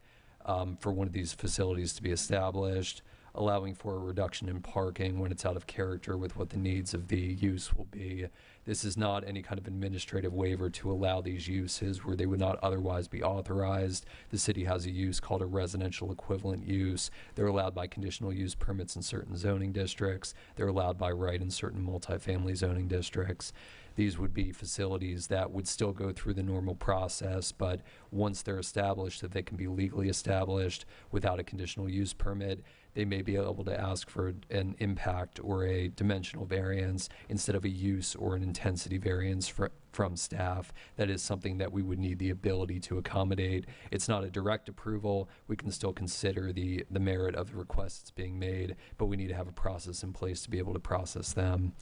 for one of these facilities to be established, allowing for a reduction in parking when it's out of character with what the needs of the use will be. This is not any kind of administrative waiver to allow these uses where they would not otherwise be authorized. The city has a use called a residential equivalent use. They're allowed by conditional use permits in certain zoning districts. They're allowed by right in certain multifamily zoning districts. These would be facilities that would still go through the normal process, but once they're established, that they can be legally established without a conditional use permit, they may be able to ask for an impact or a dimensional variance instead of a use or an intensity variance from staff. That is something that we would need the ability to accommodate. It's not a direct approval. We can still consider the merit of the requests being made, but we need to have a process in place to be able to process them.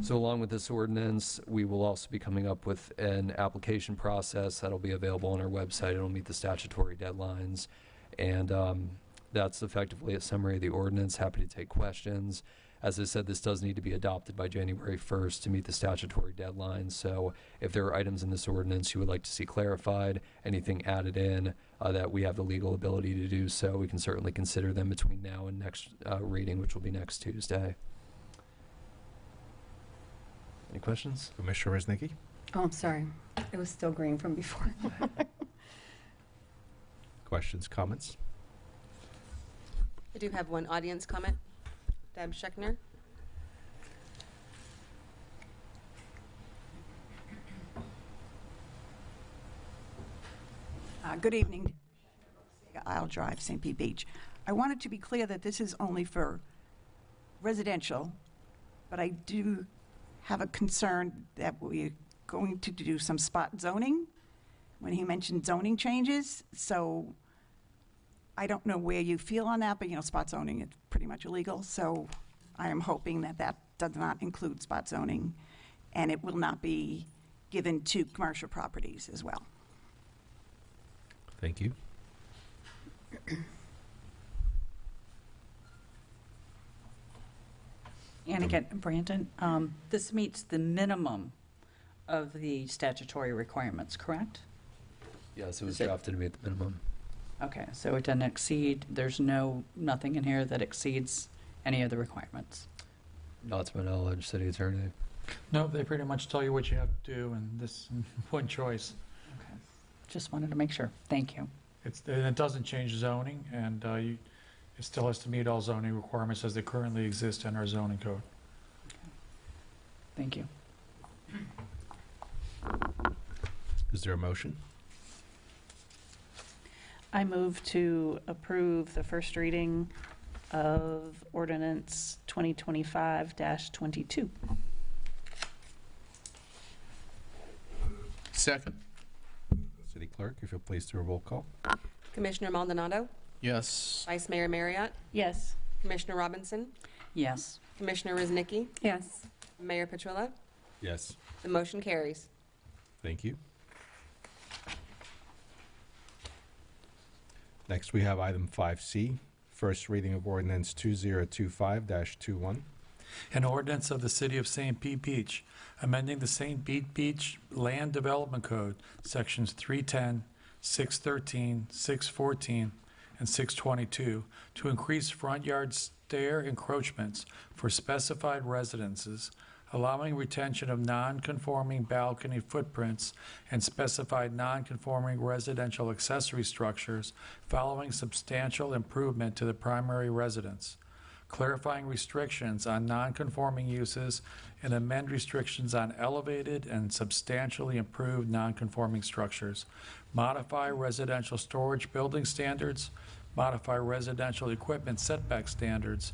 So along with this ordinance, we will also be coming up with an application process that'll be available on our website. It'll meet the statutory deadlines. And that's effectively a summary of the ordinance. Happy to take questions. As I said, this does need to be adopted by January 1st to meet the statutory deadline. So if there are items in this ordinance you would like to see clarified, anything added in that we have the legal ability to do so, we can certainly consider them between now and next reading, which will be next Tuesday. Any questions? Commissioner Rosnicki? Oh, I'm sorry. It was still green from before. Questions, comments? I do have one audience comment. Deb Scheckner. Good evening. Lyle Drive, St. Pete Beach. I wanted to be clear that this is only for residential, but I do have a concern that we're going to do some spot zoning when he mentioned zoning changes. So I don't know where you feel on that, but spot zoning is pretty much illegal. So I am hoping that that does not include spot zoning, and it will not be given to commercial properties as well. Thank you. And again, Brandon, this meets the minimum of the statutory requirements, correct? Yes, it was Is it- drafted to meet the minimum. Okay, so it doesn't exceed, there's nothing in here that exceeds any of the requirements. Not to my knowledge, city attorney. No, they pretty much tell you what you have to do, and this one choice. Okay. Just wanted to make sure. Thank you. And it doesn't change zoning, and it still has to meet all zoning requirements as they currently exist in our zoning code. Thank you. Is there a motion? I move to approve the first reading of ordinance 2025-22. Second? City Clerk, if you'll please do a roll call. Commissioner Maldonado, Yes. Vice Mayor Marriott, Yes. Commissioner Robinson, Yes. Commissioner Ruznicki, Yes. Mayor Petrilla. Yes. The motion carries. Thank you. Next, we have item 5C, first reading of ordinance 2025-21. An ordinance of the City of St. Pete Beach, amending the St. Pete Beach Land Development Code, Sections 310, 613, 614, and 622, to increase front yard stair encroachments for specified residences, allowing retention of non-conforming balcony footprints and specified non-conforming residential accessory structures following substantial improvement to the primary residence, clarifying restrictions on non-conforming uses and amend restrictions on elevated and substantially improved non-conforming structures, modify residential storage building standards, modify residential equipment setback standards,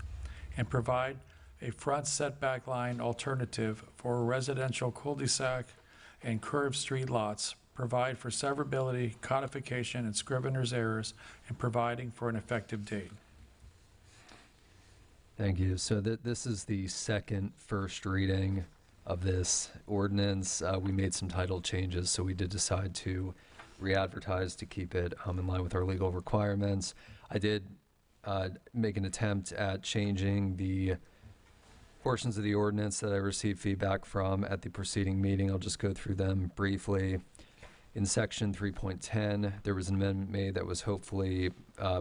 and provide a front setback line alternative for residential cul-de-sac and curved street lots, provide for severability, codification, and scrivener's errors, and providing for an effective date. Thank you. So this is the second first reading of this ordinance. We made some title changes, so we did decide to re-advertise to keep it in line with our legal requirements. I did make an attempt at changing the portions of the ordinance that I received feedback from at the preceding meeting. I'll just go through them briefly. In section 3.10, there was an amendment made that was hopefully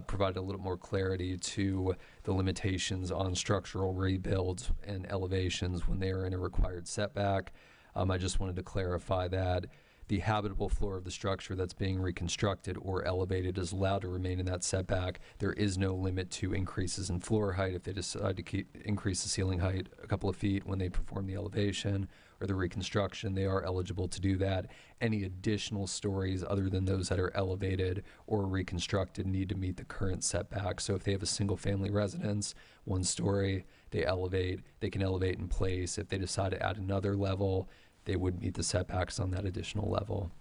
provided a little more clarity to the limitations on structural rebuilds and elevations when they are in a required setback. I just wanted to clarify that the habitable floor of the structure that's being reconstructed or elevated is allowed to remain in that setback. There is no limit to increases in floor height if they decide to increase the ceiling height a couple of feet when they perform the elevation or the reconstruction. They are eligible to do that. Any additional stories other than those that are elevated or reconstructed need to meet the current setback. So if they have a single family residence, one story, they can elevate in place. If they decide to add another level, they would meet the setbacks on that additional level.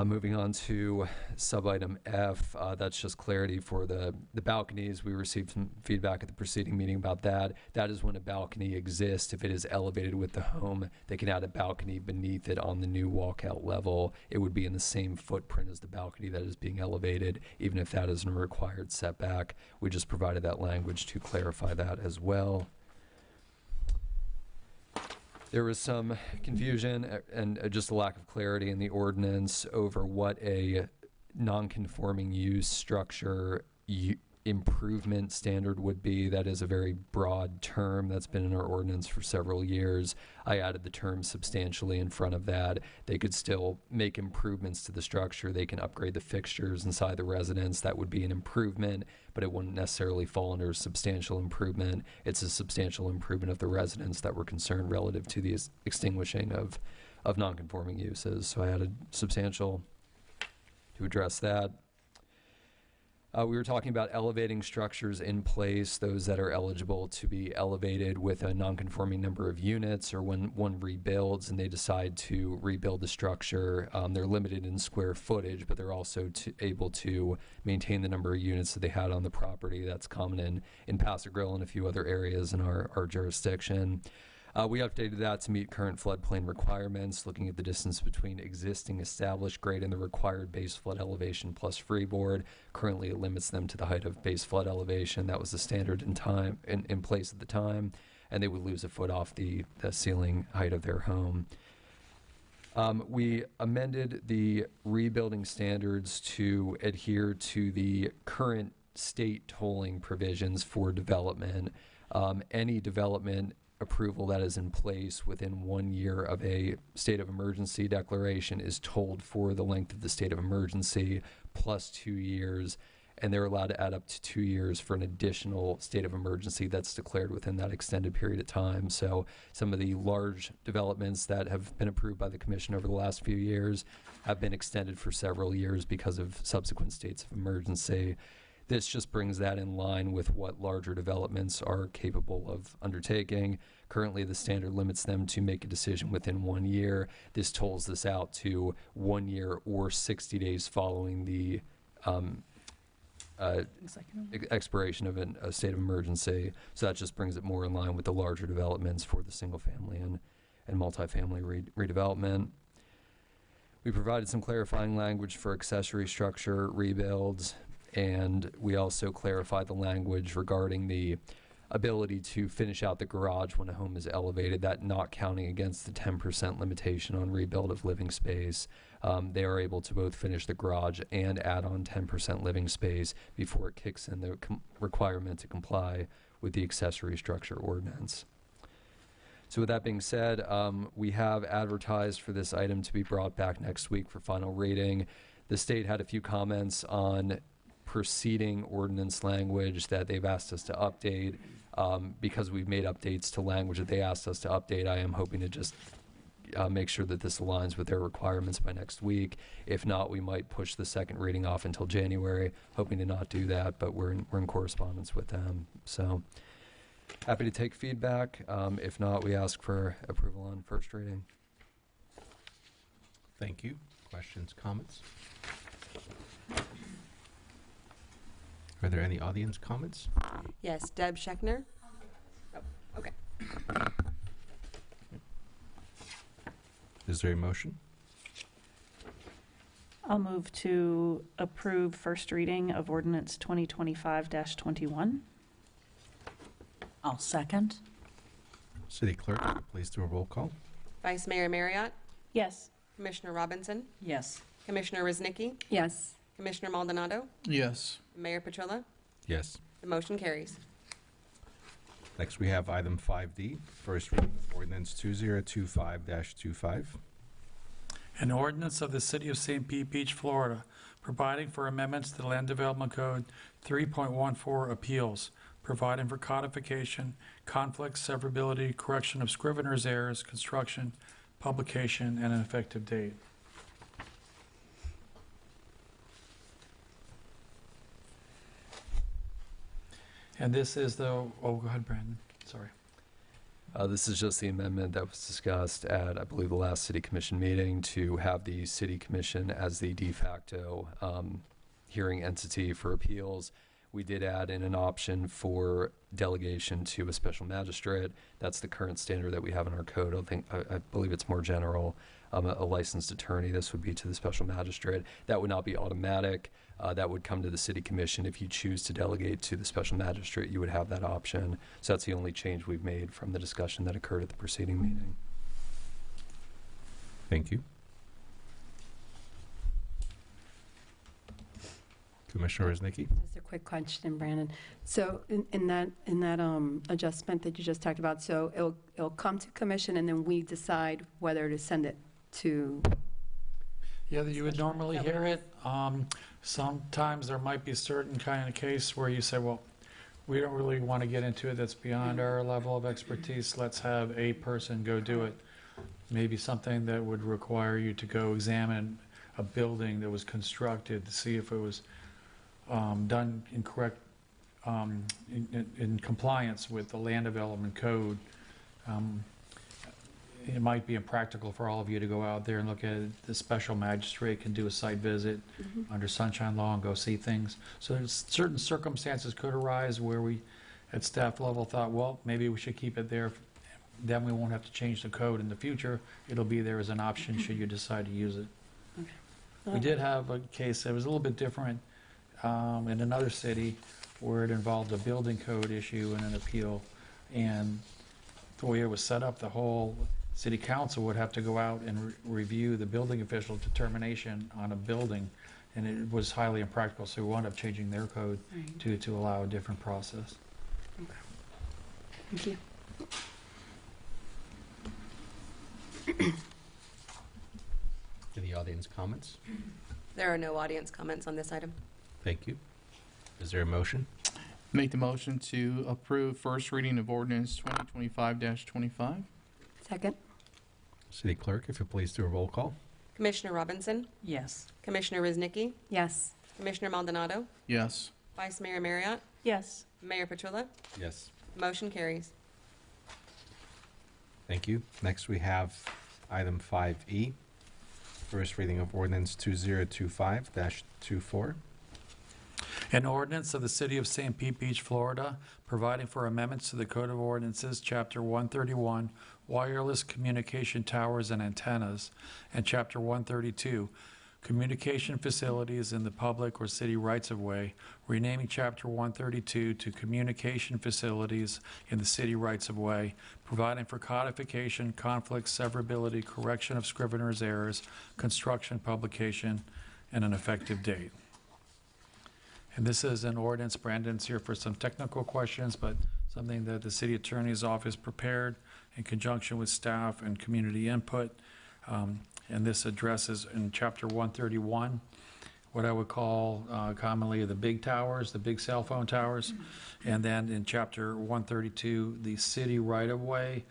Moving on to sub-item F, that's just clarity for the balconies. We received some feedback at the preceding meeting about that. That is when a balcony exists. If it is elevated with the home, they can add a balcony beneath it on the new walkout level. It would be in the same footprint as the balcony that is being elevated, even if that isn't a required setback. We just provided that language to clarify that as well. There was some confusion and just a lack of clarity in the ordinance over what a non-conforming use structure improvement standard would be. That is a very broad term that's been in our ordinance for several years. I added the term substantially in front of that. They could still make improvements to the structure. They can upgrade the fixtures inside the residence. That would be an improvement, but it wouldn't necessarily fall under substantial improvement. It's a substantial improvement of the residence that we're concerned relative to the extinguishing of non-conforming uses. So I added substantial to address that. We were talking about elevating structures in place, those that are eligible to be elevated with a nonconforming number of units, or when one rebuilds and they decide to rebuild the structure, they're limited in square footage, but they're also able to maintain the number of units that they had on the property. That's common in Paso Grill and a few other areas in our jurisdiction. We updated that to meet current floodplain requirements, looking at the distance between existing established grade and the required base flood elevation plus freeboard. Currently, it limits them to the height of base flood elevation. That was the standard in place at the time, and they would lose a foot off the ceiling height of their home. We amended the rebuilding standards to adhere to the current state tolling provisions for development. Any development approval that is in place within 1 year of a state of emergency declaration is tolled for the length of the state of emergency plus 2 years, and they're allowed to add up to 2 years for an additional state of emergency that's declared within that extended period of time. So some of the large developments that have been approved by the commission over the last few years have been extended for several years because of subsequent states of emergency. This just brings that in line with what larger developments are capable of undertaking. Currently, the standard limits them to make a decision within 1 year. This tolls this out to 1 year or 60 days following the expiration of a state of emergency. So that just brings it more in line with the larger developments for the single family and multifamily redevelopment. We provided some clarifying language for accessory structure rebuilds, and we also clarified the language regarding the ability to finish out the garage when a home is elevated, that not counting against the 10% limitation on rebuild of living space. They are able to both finish the garage and add on 10% living space before it kicks in the requirement to comply with the accessory structure ordinance. So with that being said, we have advertised for this item to be brought back next week for final reading. The state had a few comments on preceding ordinance language that they've asked us to update. Because we've made updates to language that they asked us to update, I am hoping to just make sure that this aligns with their requirements by next week. If not, we might push the second reading off until January, hoping to not do that, but we're in correspondence with them. So happy to take feedback. If not, we ask for approval on first reading. Thank you. Questions, comments? Are there any audience comments? Yes, Deb Scheckner. Oh, okay. Is there a motion? I'll move to approve first reading of ordinance 2025-21. I'll second. City Clerk, please do a roll call. Vice Mayor Marriott, Yes. Commissioner Robinson, Yes. Commissioner Rosnicki, Yes. Commissioner Maldonado, Yes. Mayor Petrola. Yes. The motion carries. Next, we have item 5D, first reading of ordinance 2025-25. An ordinance of the City of St. Pete Beach, Florida, providing for amendments to the Land Development Code 3.14 appeals, providing for codification, conflict, severability, correction of scrivener's errors, construction, publication, and an effective date. And this is the, oh, go ahead, Brandon, sorry. This is just the amendment that was discussed at, I believe, the last city commission meeting to have the city commission as the de facto hearing entity for appeals. We did add in an option for delegation to a special magistrate. That's the current standard that we have in our code. I believe it's more general. A licensed attorney, this would be to the special magistrate. That would not be automatic. That would come to the city commission. If you choose to delegate to the special magistrate, you would have that option. So that's the only change we've made from the discussion that occurred at the preceding meeting. Thank you. Commissioner Rosnicki. Just a quick question, Brandon. So in that adjustment that you just talked about, so it'll come to commission and then we decide whether to send it to. Yeah, you would normally hear it. Sometimes there might be a certain kind of case where you say, well, we don't really want to get into it. That's beyond our level of expertise. Let's have a person go do it. Maybe something that would require you to go examine a building that was constructed to see if it was done in correct, in compliance with the land development code. It might be impractical for all of you to go out there and look at it. The special magistrate can do a site visit under sunshine law and go see things. So there's certain circumstances could arise where we, at staff level, thought, well, maybe we should keep it there. Then we won't have to change the code in the future. It'll be there as an option should you decide to use it. We did have a case that was a little bit different in another city where it involved a building code issue and an appeal. And the way it was set up, the whole city council would have to go out and review the building official determination on a building, and it was highly impractical, so we wound up changing their code to allow a different process. Thank you. Any audience comments? There are no audience comments on this item. Thank you. Is there a motion? Make the motion to approve first reading of ordinance 2025-25. Second. City Clerk, if you please do a roll call. Commissioner Robinson? Yes. Commissioner Ruznicki? Yes. Commissioner Maldonado? Yes. Vice Mayor Marriott? Yes. Mayor Petrulla? Yes. Motion carries. Thank you. Next, we have item 5E, first reading of ordinance 2025-24. An ordinance of the City of St. Pete Beach, Florida, providing for amendments to the Code of Ordinances, Chapter 131, Wireless Communication Towers and Antennas, and Chapter 132, Communication Facilities in the Public or City Rights-of-Way, renaming Chapter 132 to Communication Facilities in the City Rights-of-Way, providing for codification, conflict, severability, correction of scrivener's errors, construction, publication, and an effective date. And this is an ordinance, Brandon's here for some technical questions, but something that the city attorney's office prepared in conjunction with staff and community input. And this addresses in Chapter 131, what I would call commonly the big towers, the big cell phone towers. And then in Chapter 132, the city right-of-way,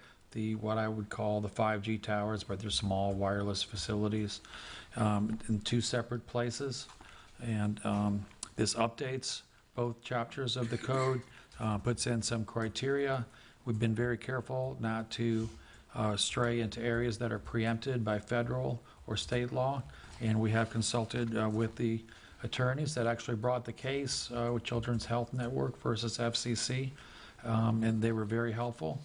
what I would call the 5G towers, but they're small wireless facilities in two separate places. And this updates both chapters of the code, puts in some criteria. We've been very careful not to stray into areas that are preempted by federal or state law, and we have consulted with the attorneys that actually brought the case with Children's Health Network versus FCC, and they were very helpful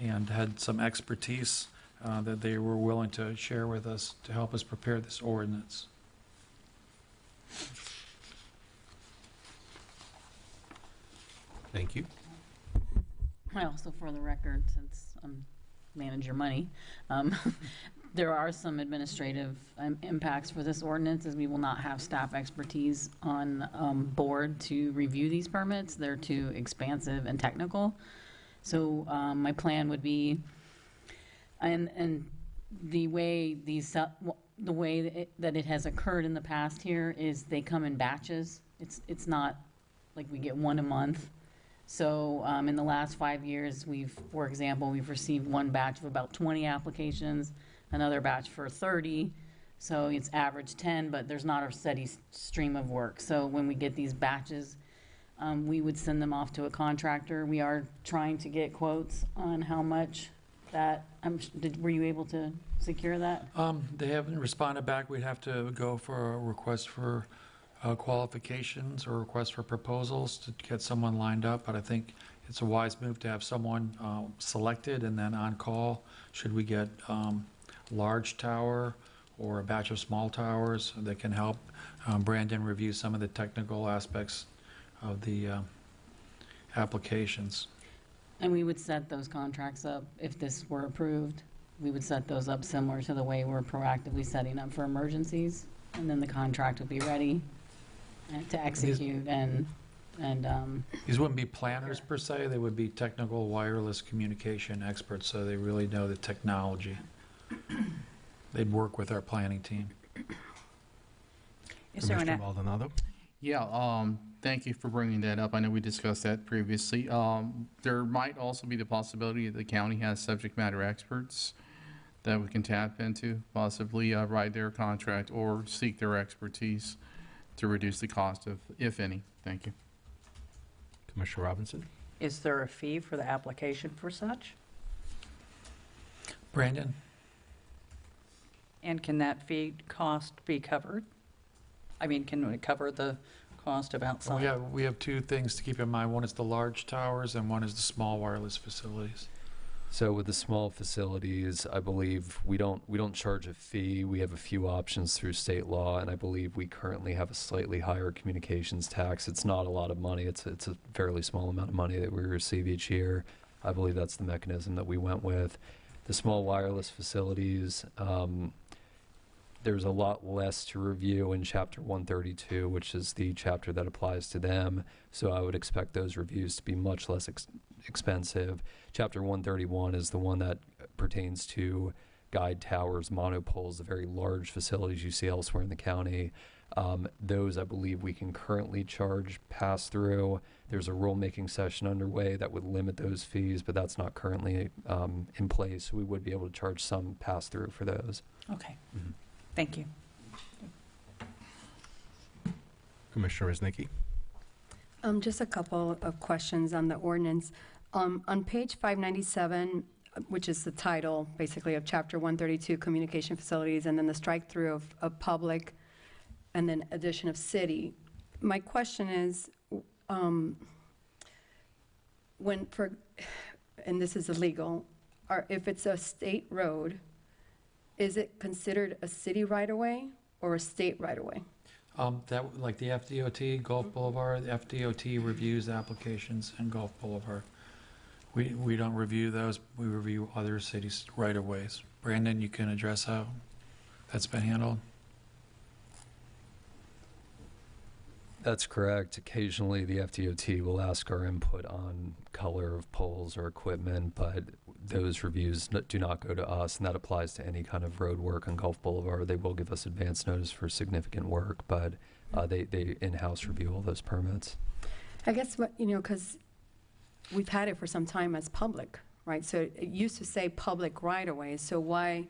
and had some expertise that they were willing to share with us to help us prepare this ordinance. Thank you. Well, so for the record, since I'm manager money, there are some administrative impacts for this ordinance, as we will not have staff expertise on board to review these permits. They're too expansive and technical. So my plan would be, and the way that it has occurred in the past here is they come in batches. It's not like we get one a month. So in the last 5 years, for example, we've received one batch of about 20 applications, another batch for 30. So it's average 10, but there's not a steady stream of work. So when we get these batches, we would send them off to a contractor. We are trying to get quotes on how much that, were you able to secure that? They haven't responded back. We'd have to go for a request for qualifications or request for proposals to get someone lined up, but I think it's a wise move to have someone selected and then on call should we get large tower or a batch of small towers that can help Brandon review some of the technical aspects of the applications. And we would set those contracts up, if this were approved, we would set those up similar to the way we're proactively setting up for emergencies, and then the contract would be ready to execute and These wouldn't be planners per se, they would be technical wireless communication experts, so they really know the technology. They'd work with our planning team. Is there Commissioner an, Maldonado? Yeah, thank you for bringing that up. I know we discussed that previously. There might also be the possibility that the county has subject matter experts that we can tap into, possibly write their contract or seek their expertise to reduce the cost of, if any. Thank you. Commissioner Robinson? Is there a fee for the application for such? Brandon? And can that fee cost be covered? I mean, can we cover the cost of outside? We have two things to keep in mind. One is the large towers and one is the small wireless facilities. So with the small facilities, I believe we don't charge a fee. We have a few options through state law, and I believe we currently have a slightly higher communications tax. It's not a lot of money. It's a fairly small amount of money that we receive each year. I believe that's the mechanism that we went with. The small wireless facilities, there's a lot less to review in Chapter 132, which is the chapter that applies to them. So I would expect those reviews to be much less expensive. Chapter 131 is the one that pertains to guide towers, monopoles, the very large facilities you see elsewhere in the county. Those, I believe, we can currently charge pass-through. There's a rulemaking session underway that would limit those fees, but that's not currently in place. So we would be able to charge some pass-through for those. Okay. Thank you. Commissioner Resnicki? Just a couple of questions on the ordinance. On page 597, which is the title, basically, of Chapter 132, Communication Facilities, and then the strike-through of public, and then addition of city. My question is, and this is illegal, if it's a state road, is it considered a city right-of-way or a state right-of-way? That, like the FDOT, Gulf Boulevard, the FDOT reviews applications in Gulf Boulevard. We don't review those, we review other cities' right-of-ways. Brandon, you can address how that's been handled? That's correct. Occasionally, the FDOT will ask our input on color of poles or equipment, but those reviews do not go to us, and that applies to any kind of road work on Gulf Boulevard. They will give us advance notice for significant work, but they in-house review all those permits. I guess, because we've had it for some time as public, right? So it used to say public right-of-way, so why,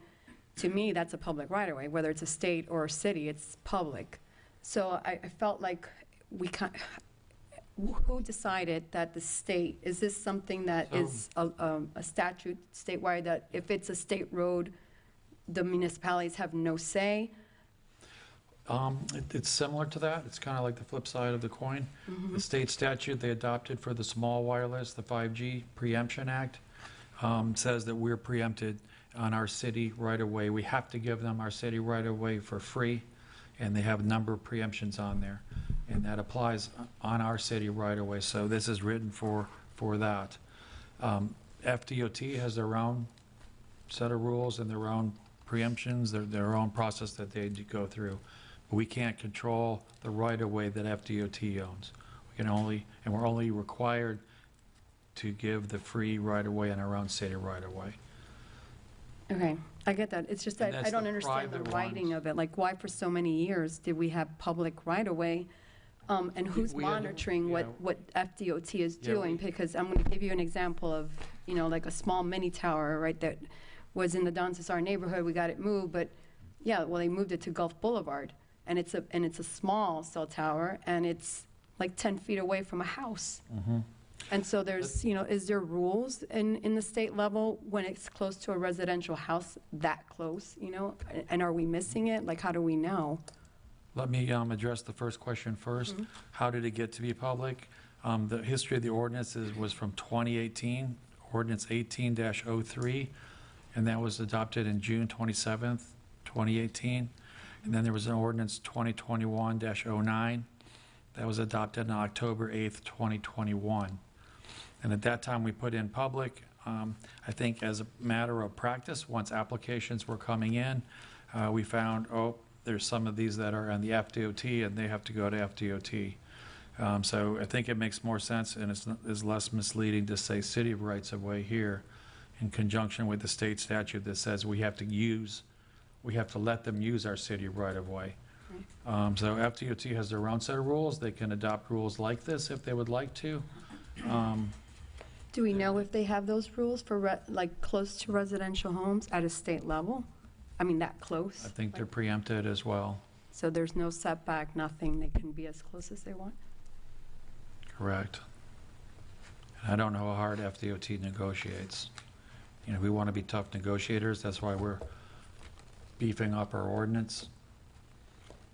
to me, that's a public right-of-way. Whether it's a state or a city, it's public. So I felt like who decided that the state, is this something that is a statute statewide, that if it's a state road, the municipalities have no say? It's similar to that. It's kind of like the flip side of the coin. Mm-hmm. The state statute they adopted for the small wireless, the 5G Preemption Act, says that we're preempted on our city right-of-way. We have to give them our city right-of-way for free, and they have a number of preemptions on there, and that applies on our city right-of-way. So this is written for that. FDOT has their own set of rules and their own preemptions, their own process that they go through. But we can't control the right-of-way that FDOT owns. We're only required to give the free right-of-way in our own city right-of-way. Okay, I get that. It's just And that I that's don't the understand the private writing ones. of it. Like, why for so many years did we have public right-of-way? And who's We had- monitoring yeah. what FDOT is Yeah, doing? Because I'm going to give you an example of, like a small mini tower, right, that was in the Don Cesar neighborhood. We got it moved, but yeah, well, they moved it to Gulf Boulevard. And it's a small cell tower, and it's like 10 feet away from a house. Mm-hmm. And so there's, is there rules in the state level when it's close to a residential house that close, And are we missing it? Like, how do we know? Let me address the first question first. Mm-hmm. How did it get to be public? The history of the ordinance was from 2018, Ordinance 18-03, and that was adopted in June 27th, 2018. And then there was an Ordinance 2021-09 that was adopted on October 8th, 2021. And at that time, we put in public. I think as a matter of practice, once applications were coming in, we found, there's some of these that are on the FDOT, and they have to go to FDOT. So I think it makes more sense, and it's less misleading to say city of rights of way here in conjunction with the state statute that says we have to let them use our city right of way. So FDOT has their own set of rules. They can adopt rules like this if they would like to. Do we know if they have those rules for close to residential homes at a state level? I mean, that close? I think they're preempted as well. So there's no setback, nothing, they can be as close as they want? Correct. And I don't know how hard FDOT negotiates. You know, we want to be tough negotiators, that's why we're beefing up our ordinance.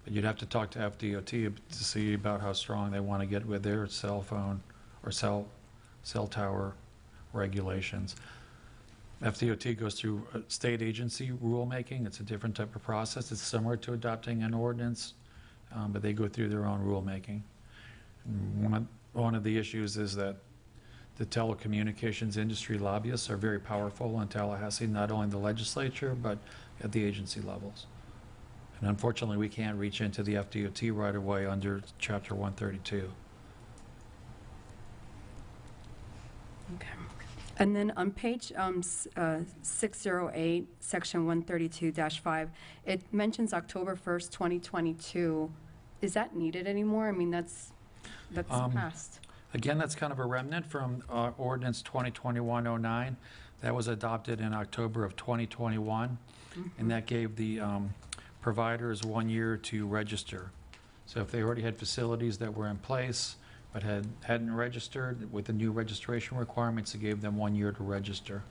But you'd have to talk to FDOT to see about how strong they want to get with their cell phone or cell tower regulations. FDOT goes through a state agency rulemaking. It's a different type of process. It's similar to adopting an ordinance, but they go through their own rulemaking. And one of the issues is that the telecommunications industry lobbyists are very powerful in Tallahassee, not only the legislature, but at the agency levels. And unfortunately, we can't reach into the FDOT right away under Chapter 132. Okay. And then on page 608, section 132-5, it mentions October 1st, 2022. Is that needed anymore? I mean, that's passed. Again, that's kind of a remnant from Ordinance 2021-09. That was adopted in October of 2021, and that gave the providers 1 year to register. So if they already had facilities that were in place but hadn't registered, with the new registration requirements, it gave them 1 year to register.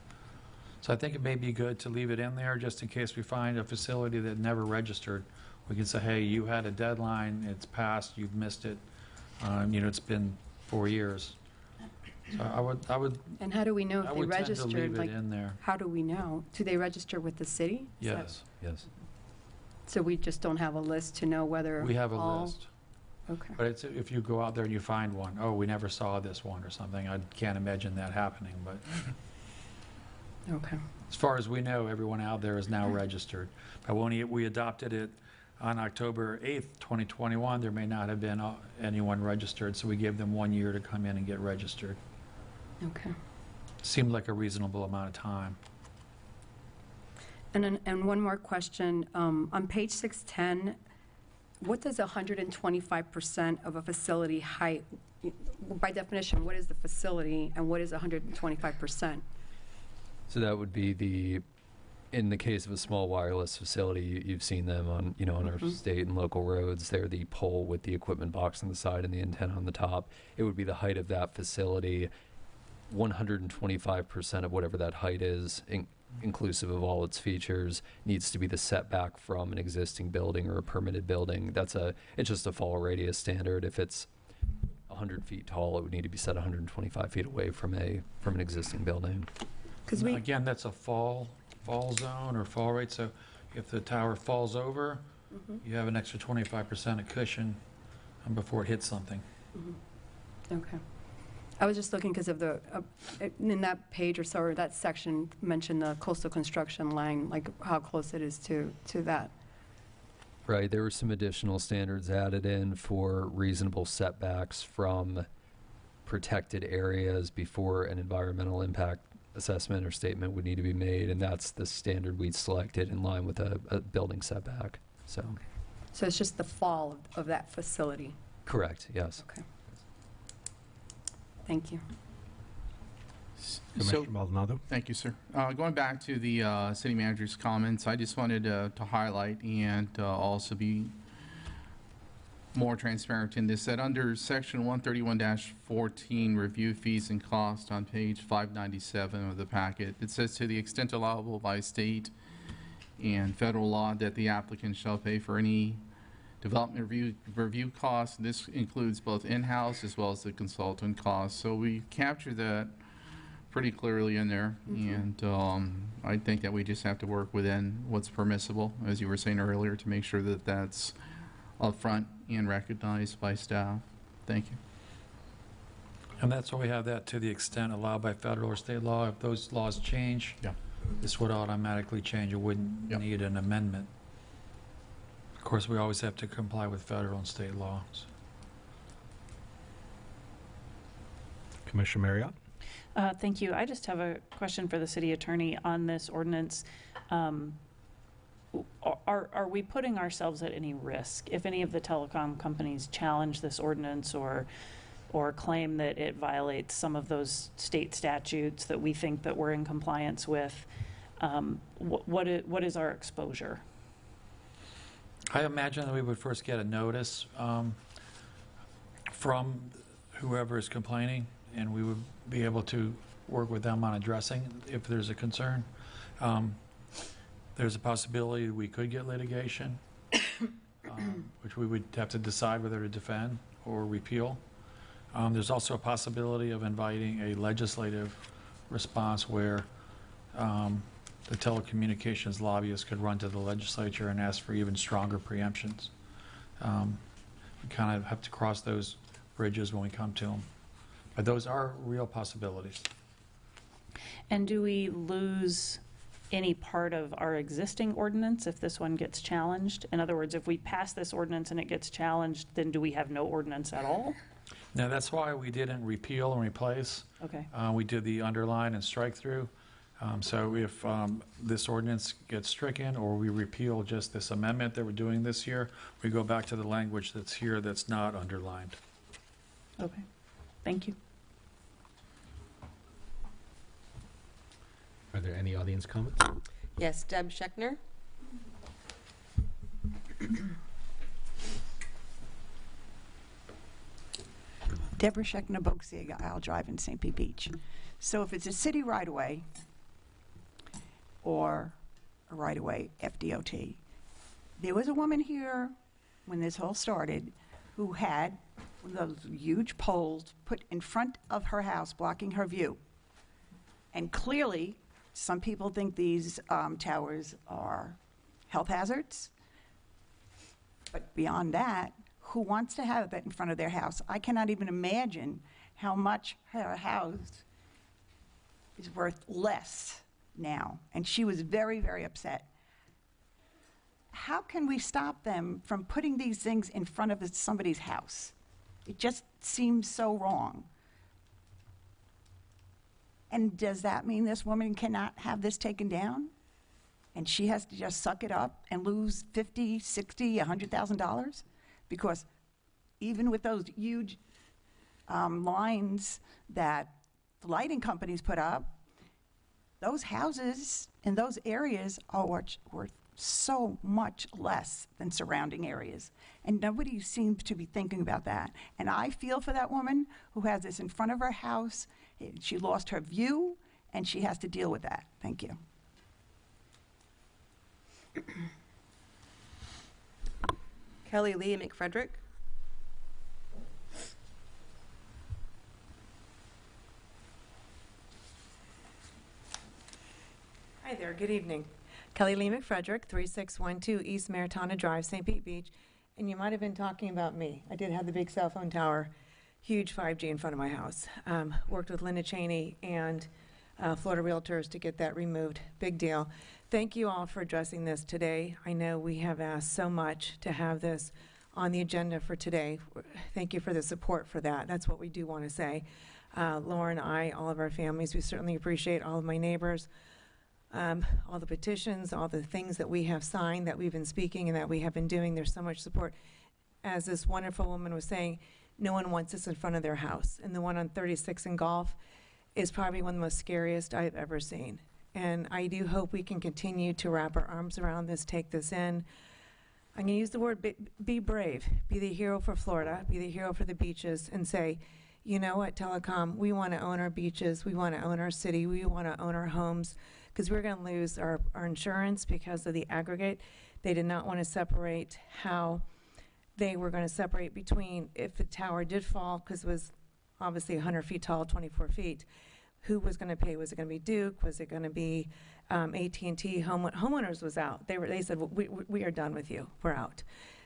So I think it may be good to leave it in there just in case we find a facility that never registered. We can say, hey, you had a deadline, it's passed, you've missed it. You know, it's been 4 years. So I would. And how do we know I if they would tend to registered? leave it Like, in there. how do we know? Do they register with the city? Is that- Yes, Yes. So we just don't have a list to know whether we have a all- list. Okay. But it's, if you go out there and you find one, oh, we never saw this one or something, I can't imagine that happening. But Okay. as far as we know, everyone out there is now registered. But when we adopted it on October 8th, 2021, there may not have been anyone registered, so we gave them 1 year to come in and get registered. Okay. Seemed like a reasonable amount of time. And one more question. On page 610, what does 125% of a facility height, by definition, what is the facility and what is 125%? So that would be in the case of a small wireless facility, you've seen them on, on our state and local roads. They're the pole with the equipment box on the side and the antenna on the top. It would be the height of that facility. 125% of whatever that height is, inclusive of all its features, needs to be the setback from an existing building or a permitted building. It's just a fall radius standard. If it's 100 feet tall, it would need to be set 125 feet away from an existing building. Again, that's a fall zone or fall rate, so if the tower falls over, you have an extra 25% of cushion before it hits something. Okay. I was just looking because of in that page or so, or that section mentioned the coastal construction line, like how close it is to that. Right, there were some additional standards added in for reasonable setbacks from protected areas before an environmental impact assessment or statement would need to be made, and that's the standard we'd selected in line with a building setback. So it's just the fall of that facility. Correct, yes. Okay. Thank you. Commissioner Maldonado. Thank you, sir. Going back to the city manager's comments, I just wanted to highlight and also be more transparent in this, that under section 131-14, review fees and costs on page 597 of the packet, it says, to the extent allowable by state and federal law, that the applicant shall pay for any development review costs. This includes both in-house as well as the consultant costs. So we capture that pretty clearly in there, and I think that we just have to work within what's permissible, as you were saying earlier, to make sure that that's upfront and recognized by staff. Thank you. And that's why we have that to the extent allowed by federal or state law. If those laws change, this would automatically change. It wouldn't need an amendment. Of course, we always have to comply with federal and state laws. Commissioner Marriott. Thank you. I just have a question for the city attorney on this ordinance. Are we putting ourselves at any risk if any of the telecom companies challenge this ordinance or claim that it violates some of those state statutes that we think that we're in compliance with? What is our exposure? I imagine that we would first get a notice from whoever is complaining, and we would be able to work with them on addressing if there's a concern. There's a possibility we could get litigation, which we would have to decide whether to defend or repeal. There's also a possibility of inviting a legislative response where the telecommunications lobbyists could run to the legislature and ask for even stronger preemptions. We kind of have to cross those bridges when we come to them. But those are real possibilities. And do we lose any part of our existing ordinance if this one gets challenged? In other words, if we pass this ordinance and it gets challenged, then do we have no ordinance at all? Now, that's why we didn't repeal and replace. Okay. We did the underline and strike through. So if this ordinance gets stricken or we repeal just this amendment that we're doing this year, we go back to the language that's here that's not underlined. Okay. Thank you. Are there any audience comments? Yes, Deb Scheckner. Deborah Scheckner, Boxig Isle Drive in St. Pete Beach. So if it's a city right-of-way or a right-of-way FDOT, there was a woman here when this whole started who had one of those huge poles put in front of her house blocking her view. And clearly, some people think these towers are health hazards. But beyond that, who wants to have that in front of their house? I cannot even imagine how much her house is worth less now. And she was very, very upset. How can we stop them from putting these things in front of somebody's house? It just seems so wrong. And does that mean this woman cannot have this taken down? And she has to just suck it up and lose $50, $60, $100,000? Because even with those huge lines that the lighting companies put up, those houses in those areas are worth so much less than surrounding areas. And nobody seems to be thinking about that. And I feel for that woman who has this in front of her house. She lost her view, and she has to deal with that. Thank you. Kelly Lee McFrederick. Hi there, good evening. Kelly Lee McFrederick, 3612 East Maritana Drive, St. Pete Beach. And you might have been talking about me. I did have the big cell phone tower, huge 5G in front of my house. Worked with Linda Cheney and Florida Realtors to get that removed. Big deal. Thank you all for addressing this today. I know we have asked so much to have this on the agenda for today. Thank you for the support for that. That's what we do want to say. Lauren, I, all of our families, we certainly appreciate all of my neighbors, all the petitions, all the things that we have signed, that we've been speaking and that we have been doing. There's so much support. As this wonderful woman was saying, no one wants this in front of their house. And the one on 36 in Gulf is probably one of the most scariest I've ever seen. And I do hope we can continue to wrap our arms around this, take this in. I'm going to use the word be brave. Be the hero for Florida. Be the hero for the beaches and say, you know what, Telecom, we want to own our beaches. We want to own our city. We want to own our homes, because we're going to lose our insurance because of the aggregate. They did not want to separate how they were going to separate between if the tower did fall, because it was obviously 100 feet tall, 24 feet, who was going to pay? Was it going to be Duke? Was it going to be AT&T? Homeowners was out. They said, well, we are done with you. We're out.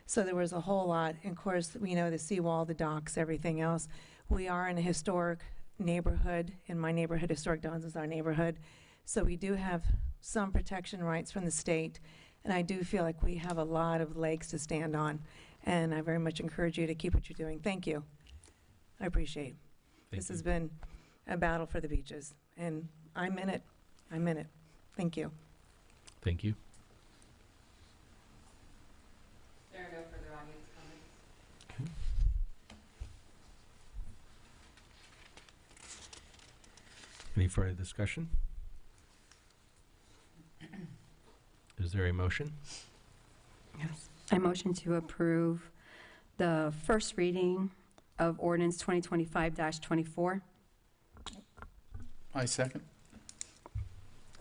So there was a whole lot. And of course, we know the seawall, the docks, everything else. We are in a historic neighborhood. In my neighborhood, Historic Downs is our neighborhood. So we do have some protection rights from the state. And I do feel like we have a lot of legs to stand on. And I very much encourage you to keep what you're doing. Thank you. I appreciate it. This has been a battle for the beaches, and I'm in it. I'm in it. Thank you. Thank you. There are no further audience comments. Any further discussion? Is there a motion? Yes. I motion to approve the first reading of ordinance 2025-24. I second.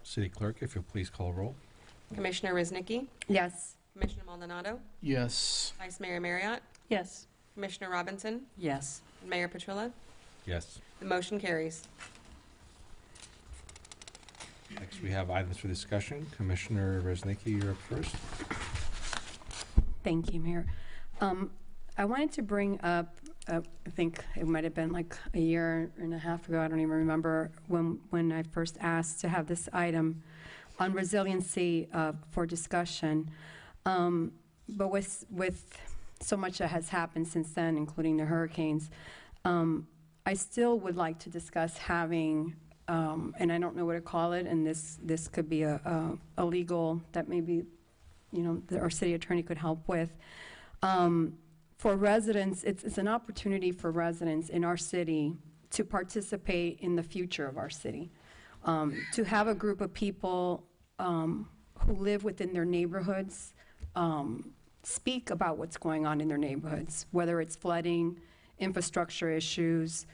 City Clerk, if you'll please call roll. Commissioner Rosnicki, Yes. Commissioner Maldonado, Yes. Vice Mayor Marriott, Yes. Commissioner Robinson, Yes. and Mayor Petrilla. Yes. The motion carries. Next, we have items for discussion. Commissioner Resnicki, you're up first. Thank you, Mayor. I wanted to bring up, I think it might have been like a year and a half ago, I don't even remember, when I first asked to have this item on resiliency for discussion. But with so much that has happened since then, including the hurricanes, I still would like to discuss having, and I don't know what to call it, and this could be a legal that maybe, our city attorney could help with. For residents, it's an opportunity for residents in our city to participate in the future of our city. To have a group of people who live within their neighborhoods speak about what's going on in their neighborhoods, whether it's flooding, infrastructure issues,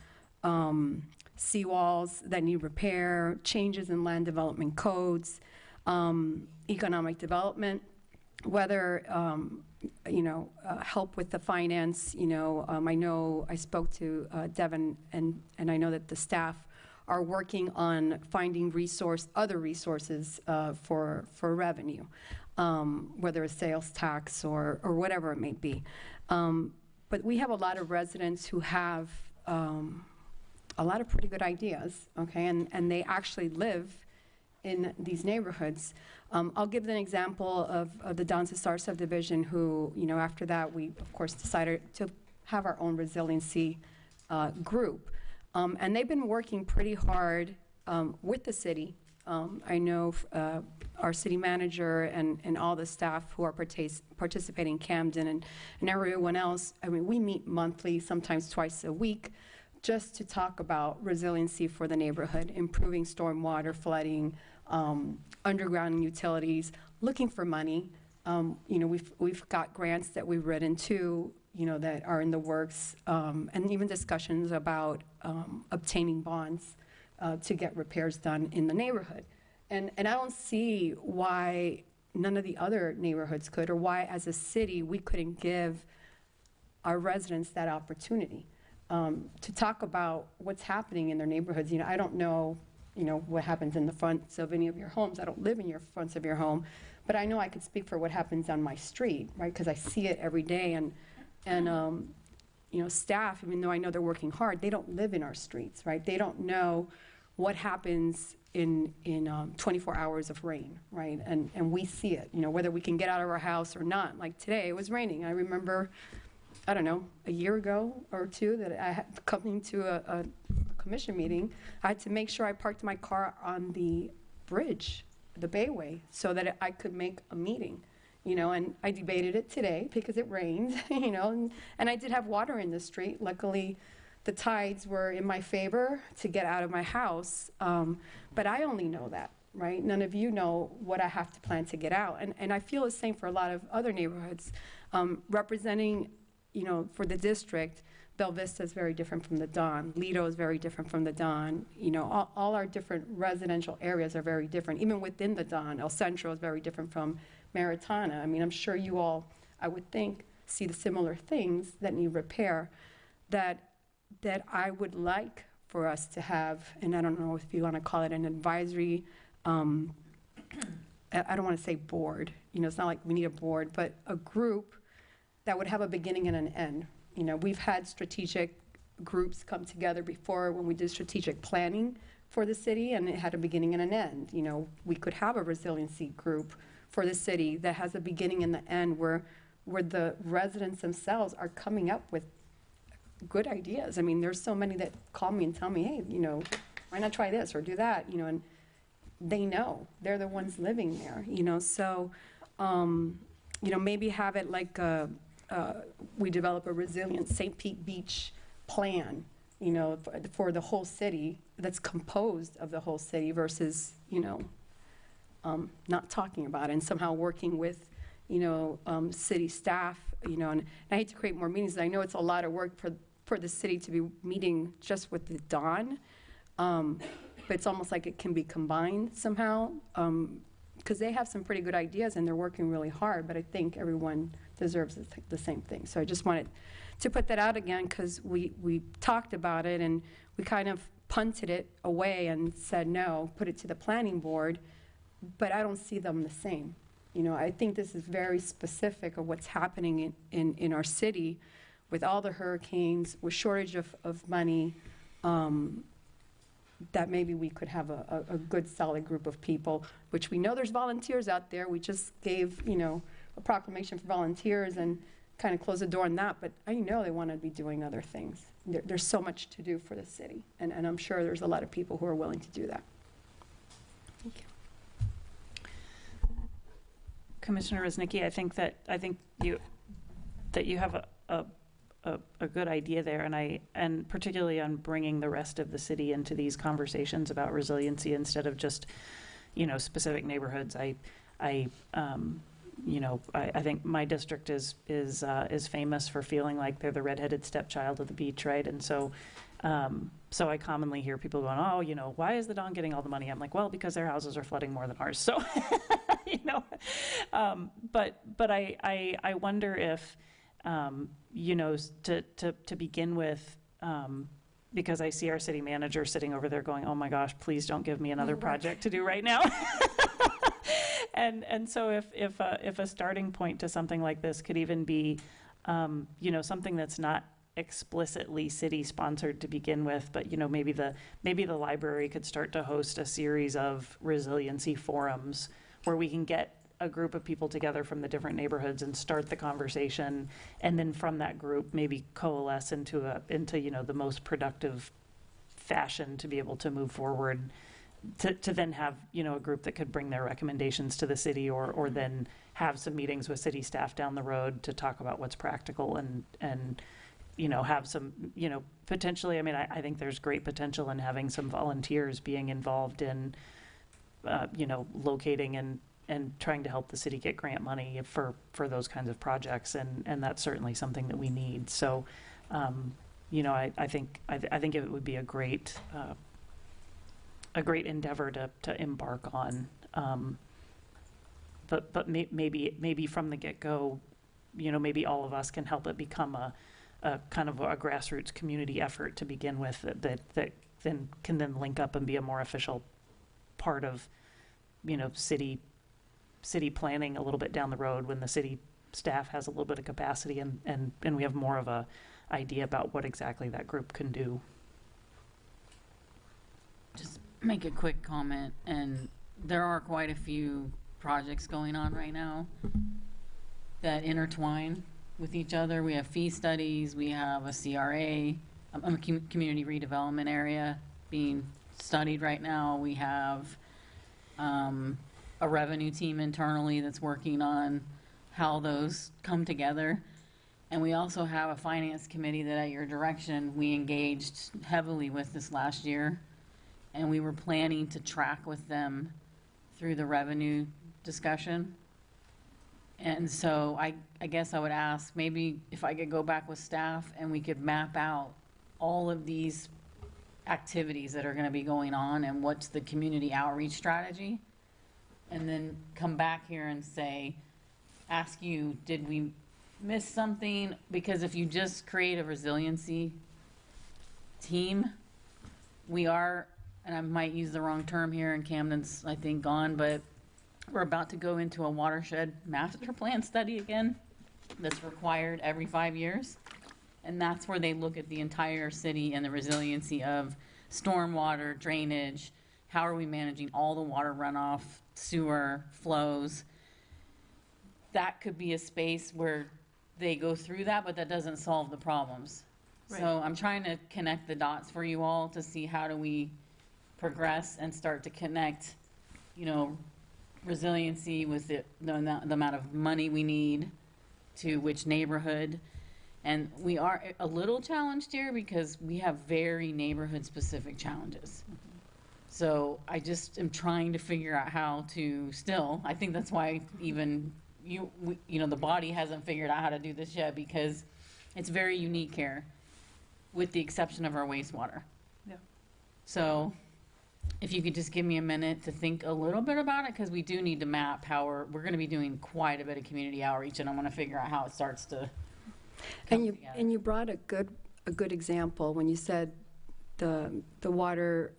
seawalls that need repair, changes in land development codes, economic development, whether help with the finance. I know I spoke to Devin, and I know that the staff are working on finding other resources for revenue, whether it's sales tax or whatever it may be. But we have a lot of residents who have a lot of pretty good ideas, okay, and they actually live in these neighborhoods. I'll give an example of the Don Cesar subdivision, who, after that, we, of course, decided to have our own resiliency group. And they've been working pretty hard with the city. I know our city manager and all the staff who are participating, Camden and everyone else. I mean, we meet monthly, sometimes twice a week, just to talk about resiliency for the neighborhood, improving stormwater, flooding, underground utilities, looking for money. We've got grants that we've written too, that are in the works, and even discussions about obtaining bonds to get repairs done in the neighborhood. And I don't see why none of the other neighborhoods could, or why as a city we couldn't give our residents that opportunity to talk about what's happening in their neighborhoods. I don't know, what happens in the fronts of any of your homes. I don't live in your fronts of your home, but I know I could speak for what happens on my street, right? Because I see it every day, and staff, even though I know they're working hard, they don't live in our streets, right? They don't know what happens in 24 hours of rain, right? And we see it, whether we can get out of our house or not. Like today, it was raining. I remember, I don't know, a year ago or two that I had coming to a commission meeting, I had to make sure I parked my car on the bridge, the Bayway, so that I could make a meeting. And I debated it today because it rained, and I did have water in the street. Luckily, the tides were in my favor to get out of my house, but I only know that, right? None of you know what I have to plan to get out. And I feel the same for a lot of other neighborhoods. Representing, for the district, Bella Vista is very different from the Don. Lido is very different from the Don. All our different residential areas are very different. Even within the Don, El Centro is very different from Maritana. I mean, I'm sure you all, I would think, see the similar things that need repair that I would like for us to have, and I don't know if you want to call it an advisory, I don't want to say board. It's not like we need a board, but a group that would have a beginning and an end. We've had strategic groups come together before when we did strategic planning for the city, and it had a beginning and an end. We could have a resiliency group for the city that has a beginning and the end where the residents themselves are coming up with good ideas. I mean, there's so many that call me and tell me, hey, why not try this or do that, and they know. They're the ones living there, so, maybe have it like we develop a resilient St. Pete Beach plan, for the whole city, that's composed of the whole city versus, not talking about it and somehow working with, city staff, and I hate to create more meetings. I know it's a lot of work for the city to be meeting just with the Dawn, but it's almost like it can be combined somehow, because they have some pretty good ideas and they're working really hard, but I think everyone deserves the same thing. So I just wanted to put that out again, because we talked about it and we kind of punted it away and said no, put it to the planning board, but I don't see them the same. I think this is very specific of what's happening in our city with all the hurricanes, with shortage of money, that maybe we could have a good, solid group of people, which we know there's volunteers out there. We just gave, a proclamation for volunteers and kind of closed the door on that, but I know they want to be doing other things. There's so much to do for the city, and I'm sure there's a lot of people who are willing to do that. Thank you. Commissioner Rosnicki, I think you have a good idea there, and particularly on bringing the rest of the city into these conversations about resiliency instead of just, specific neighborhoods. I think my district is famous for feeling like they're the redheaded stepchild of the beach, right? And so I commonly hear people going, oh, why is the Dawn getting all the money? I'm like, well, because their houses are flooding more than ours. So, but I wonder if, to begin with, because I see our city manager sitting over there going, oh my gosh, please don't give me another project to do right now. And so if a starting point to something like this could even be, something that's not explicitly city sponsored to begin with, but maybe the library could start to host a series of resiliency forums where we can get a group of people together from the different neighborhoods and start the conversation, and then from that group maybe coalesce into the most productive fashion to be able to move forward, to then have a group that could bring their recommendations to the city, or then have some meetings with city staff down the road to talk about what's practical, and have some potentially, I think there's great potential in having some volunteers being involved in locating and trying to help the city get grant money for those kinds of projects, and that's certainly something that we need. So, I think it would be a great endeavor to embark on. But maybe from the get-go, maybe all of us can help it become a kind of a grassroots community effort to begin with, that then can link up and be a more official part of city planning a little bit down the road, when the city staff has a little bit of capacity and we have more of a idea about what exactly that group can do. Just make a quick comment, and there are quite a few projects going on right now that intertwine with each other. We have fee studies, we have a CRA, a community redevelopment area being studied right now. We have a revenue team internally that's working on how those come together. And we also have a finance committee that, at your direction, we engaged heavily with this last year. And we were planning to track with them through the revenue discussion. And so I guess I would ask, maybe if I could go back with staff and we could map out all of these activities that are going to be going on and what's the community outreach strategy, and then come back here and ask you, did we miss something? Because if you just create a resiliency team, we are, and I might use the wrong term here, and Camden's, I think, gone, but we're about to go into a watershed master plan study again that's required every 5 years. And that's where they look at the entire city and the resiliency of stormwater, drainage, how are we managing all the water runoff, sewer flows. That could be a space where they go through that, but that doesn't solve the problems. Right. So I'm trying to connect the dots for you all to see how do we progress and start to connect, resiliency with the amount of money we need to which neighborhood. And we are a little challenged here because we have very neighborhood specific challenges. So I just am trying to figure out how to I think that's why even the body hasn't figured out how to do this yet because it's very unique here, with the exception of our wastewater. Yeah. So if you could just give me a minute to think a little bit about it, because we do need to map how we're going to be doing quite a bit of community outreach, and I want to figure out how it starts to come together. And you brought a good example when you said the water,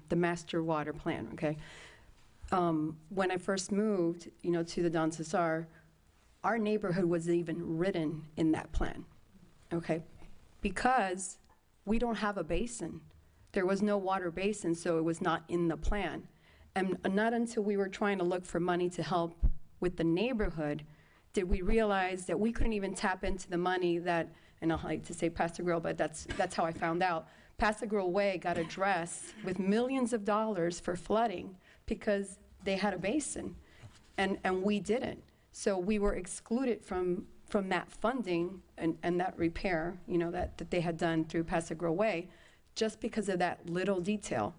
the master water plan, okay? When I first moved, to the Don Cesar, our neighborhood was even written in that plan, okay? Because we don't have a basin. There was no water basin, so it was not in the plan. And not until we were trying to look for money to help with the neighborhood did we realize that we couldn't even tap into the money that, and I hate to say Pastor Grill, but that's how I found out. Pastor Grill Way got addressed with millions of dollars for flooding because they had a basin, and we didn't. So we were excluded from that funding and that repair, that they had done through Pastor Grill Way, just because of that little detail,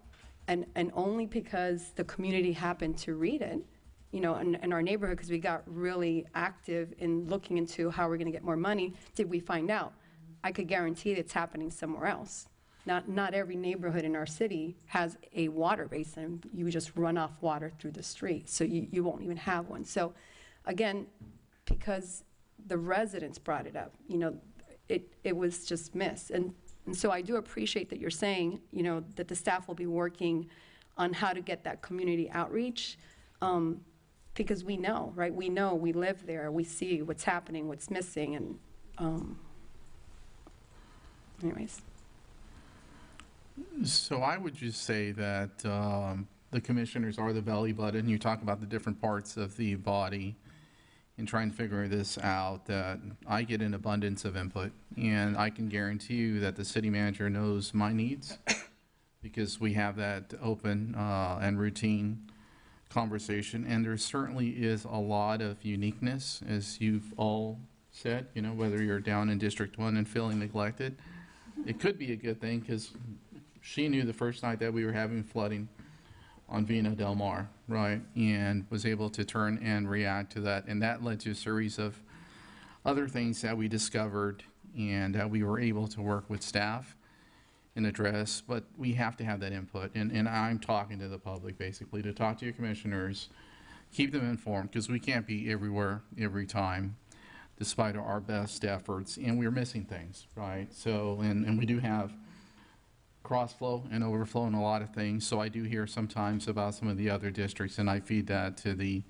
and only because the community happened to read it, in our neighborhood, because we got really active in looking into how we're going to get more money, did we find out. I could guarantee it's happening somewhere else. Not every neighborhood in our city has a water basin. You just run off water through the street, so you won't even have one. So again, because the residents brought it up, it was just missed. And so I do appreciate that you're saying, that the staff will be working on how to get that community outreach, because we know, right? We know, we live there, we see what's happening, what's missing, and anyways. So I would just say that the commissioners are the belly button. You talk about the different parts of the body and trying to figure this out, that I get an abundance of input, and I can guarantee you that the city manager knows my needs because we have that open and routine conversation, and there certainly is a lot of uniqueness, as you've all said, whether you're down in District 1 and feeling neglected. It could be a good thing because she knew the first night that we were having flooding on Vino Del Mar, right, and was able to turn and react to that, and that led to a series of other things that we discovered and that we were able to work with staff and address. But we have to have that input, and I'm talking to the public basically, to talk to your commissioners, keep them informed, because we can't be everywhere every time despite our best efforts, and we're missing things, right? So, and we do have cross-flow and overflow in a lot of things. So I do hear sometimes about some of the other districts, and I feed that to the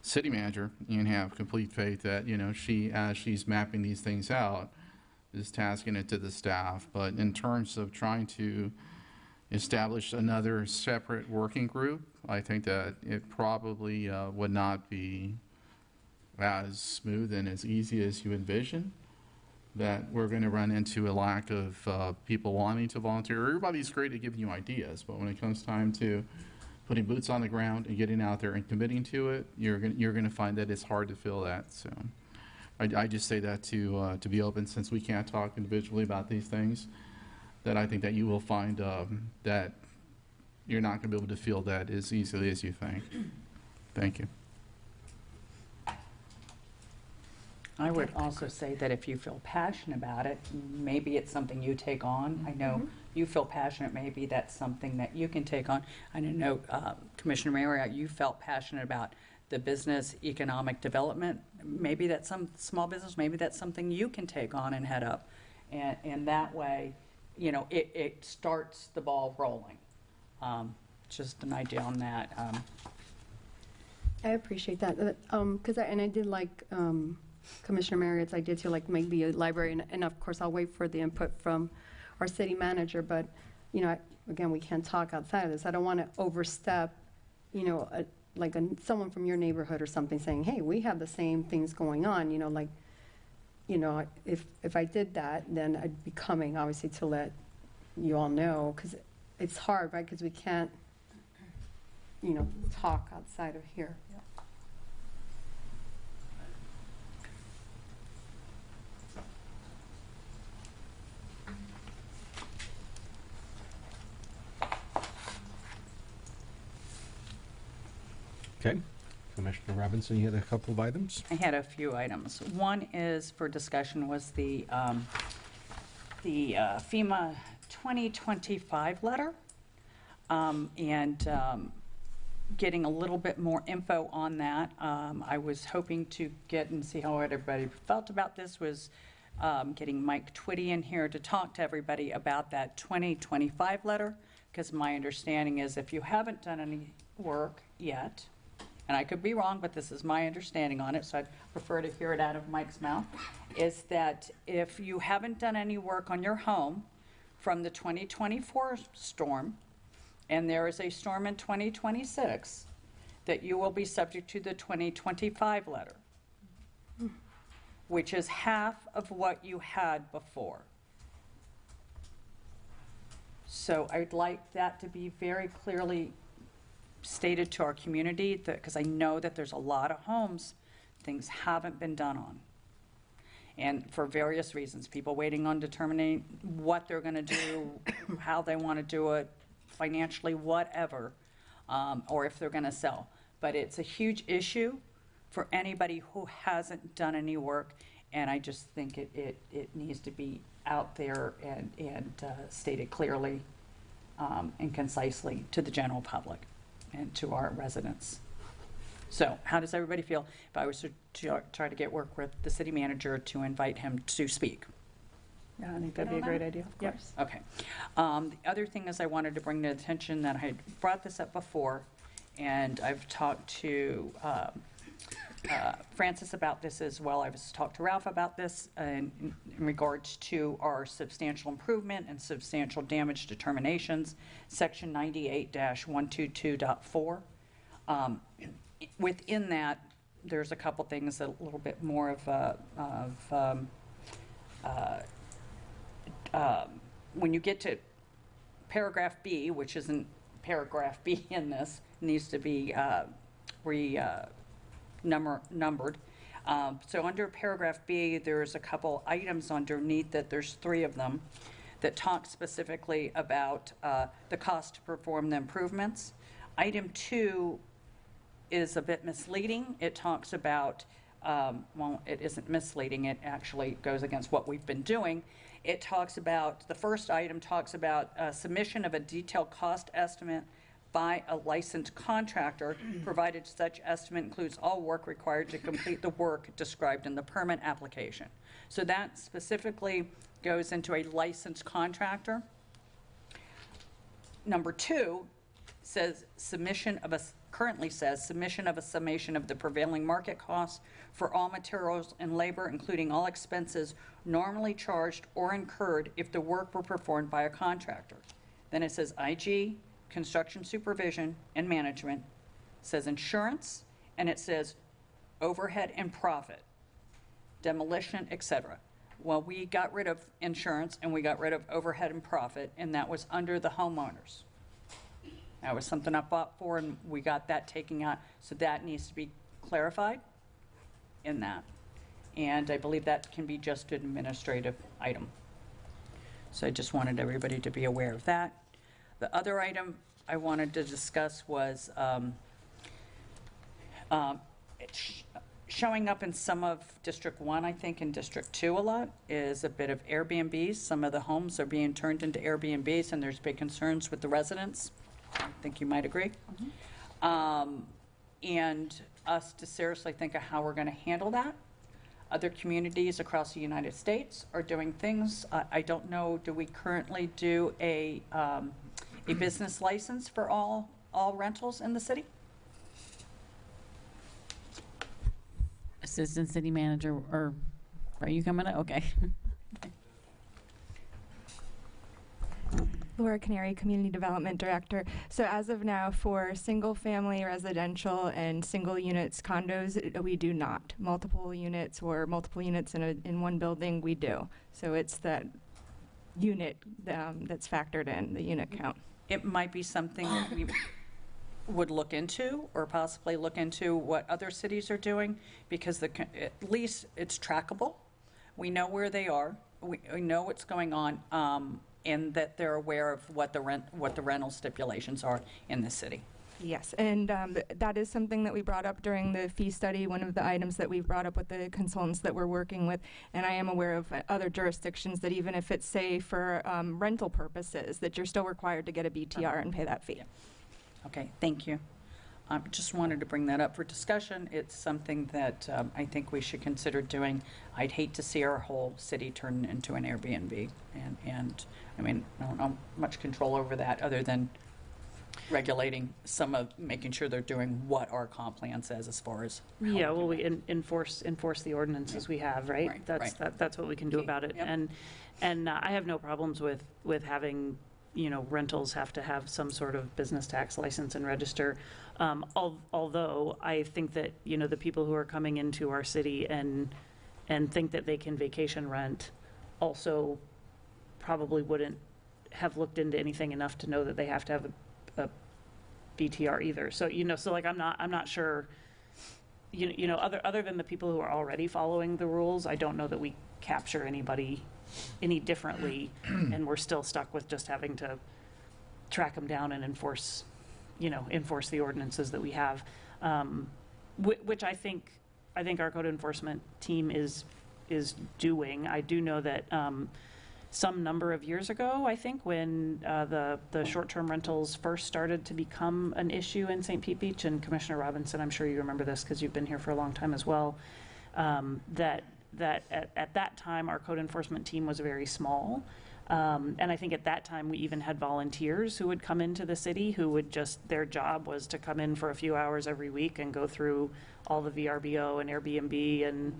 city manager and have complete faith that, she, as she's mapping these things out, is tasking it to the staff. But in terms of trying to establish another separate working group, I think that it probably would not be as smooth and as easy as you envision, that we're going to run into a lack of people wanting to volunteer. Everybody's great at giving you ideas, but when it comes time to putting boots on the ground and getting out there and committing to it, you're going to find that it's hard to fill that. So I just say that to be open, since we can't talk individually about these things, that I think that you will find that you're not going to be able to fill that as easily as you think. Thank you. I would also say that if you feel passionate about it, maybe it's something you take on. I know you feel passionate, maybe that's something that you can take on. I know Commissioner Marriott, you felt passionate about the business economic development. Maybe that's some small business, maybe that's something you can take on and head up. And that way, it starts the ball rolling. Just an idea on that. I appreciate that, because I did like Commissioner Marriott's idea to maybe a library, and of course I'll wait for the input from our city manager, but again, we can't talk outside of this. I don't want to overstep, someone from your neighborhood or something saying, hey, we have the same things going on, if I did that, then I'd be coming obviously to let you all know, because it's hard, right, because we can't, talk outside of here. Okay. Commissioner Robinson, you had a couple of items? I had a few items. One is for discussion was the FEMA 2025 letter, and getting a little bit more info on that. I was hoping to get and see how everybody felt about this, was getting Mike Twitty in here to talk to everybody about that 2025 letter, because my understanding is if you haven't done any work yet, and I could be wrong, but this is my understanding on it, so I'd prefer to hear it out of Mike's mouth, is that if you haven't done any work on your home from the 2024 storm, and there is a storm in 2026, that you will be subject to the 2025 letter, which is half of what you had before. So I'd like that to be very clearly stated to our community, because I know that there's a lot of homes things haven't been done on. And for various reasons, people waiting on determining what they're going to do, how they want to do it, financially, whatever, or if they're going to sell. But it's a huge issue for anybody who hasn't done any work, and I just think it needs to be out there and stated clearly and concisely to the general public and to our residents. So how does everybody feel if I was to try to get work with the city manager to invite him to speak? Yeah, I think that'd be a great idea. Of course. Okay. The other thing is I wanted to bring to attention that I had brought this up before, and I've talked to Francis about this as well. I've talked to Ralph about this in regards to our substantial improvement and substantial damage determinations, section 98-122.4. Within that, there's a couple things, a little bit more of when you get to paragraph B, which isn't paragraph B in this, needs to be numbered. So under paragraph B, there's a couple items underneath that, there's 3 of them, that talk specifically about the cost to perform the improvements. Item 2 is a bit misleading. It talks about, well, it isn't misleading, it actually goes against what we've been doing. It talks about, the first item talks about submission of a detailed cost estimate by a licensed contractor, provided such estimate includes all work required to complete the work described in the permit application. So that specifically goes into a licensed contractor. Number 2 says currently says submission of a summation of the prevailing market costs for all materials and labor, including all expenses normally charged or incurred if the work were performed by a contractor. Then it says IG, construction supervision and management, it says insurance, and it says overhead and profit, demolition, etc. Well, we got rid of insurance and we got rid of overhead and profit, and that was under the homeowners. That was something I fought for, and we got that taken out, so that needs to be clarified in that. And I believe that can be just an administrative item. So I just wanted everybody to be aware of that. The other item I wanted to discuss was showing up in some of District 1, I think, and District 2 a lot, is a bit of Airbnbs. Some of the homes are being turned into Airbnbs, and there's big concerns with the residents. I think you might agree. And us to seriously think of how we're going to handle that. Other communities across the United States are doing things. I don't know, do we currently do a business license for all rentals in the city? Assistant city manager, or are you coming up? Okay. Laura Canary, Community Development Director. So as of now, for single-family residential and single units condos, we do not. Multiple units or multiple units in one building, we do. So it's that unit that's factored in, the unit count. It might be something that we would look into, or possibly look into what other cities are doing, because at least it's trackable. We know where they are. We know what's going on. And that they're aware of what the rental stipulations are in the city. Yes, and that is something that we brought up during the fee study, one of the items that we brought up with the consultants that we're working with. And I am aware of other jurisdictions that even if it's, say, for rental purposes, that you're still required to get a BTR and pay that fee. Okay, thank you. Just wanted to bring that up for discussion. It's something that I think we should consider doing. I'd hate to see our whole city turn into an Airbnb. And I mean, I don't know much control over that other than regulating some of, making sure they're doing what our comp plan says as far as. Yeah, well, we enforce the ordinances we have, right? Right, That's, right. that's what we can do Okay, about it. yep. And I have no problems with having, rentals have to have some sort of business tax license and register. Although I think that, the people who are coming into our city and think that they can vacation rent also probably wouldn't have looked into anything enough to know that they have to have a BTR either. So, so like I'm not sure, other than the people who are already following the rules, I don't know that we capture anybody any differently, and we're still stuck with just having to track them down and enforce the ordinances that we have, which I think our code enforcement team is doing. I do know that some number of years ago, I think, when the short-term rentals first started to become an issue in St. Pete Beach, and Commissioner Robinson, I'm sure you remember this because you've been here for a long time as well, that at that time, our code enforcement team was very small. And I think at that time, we even had volunteers who would come into the city who would their job was to come in for a few hours every week and go through all the VRBO and Airbnb and,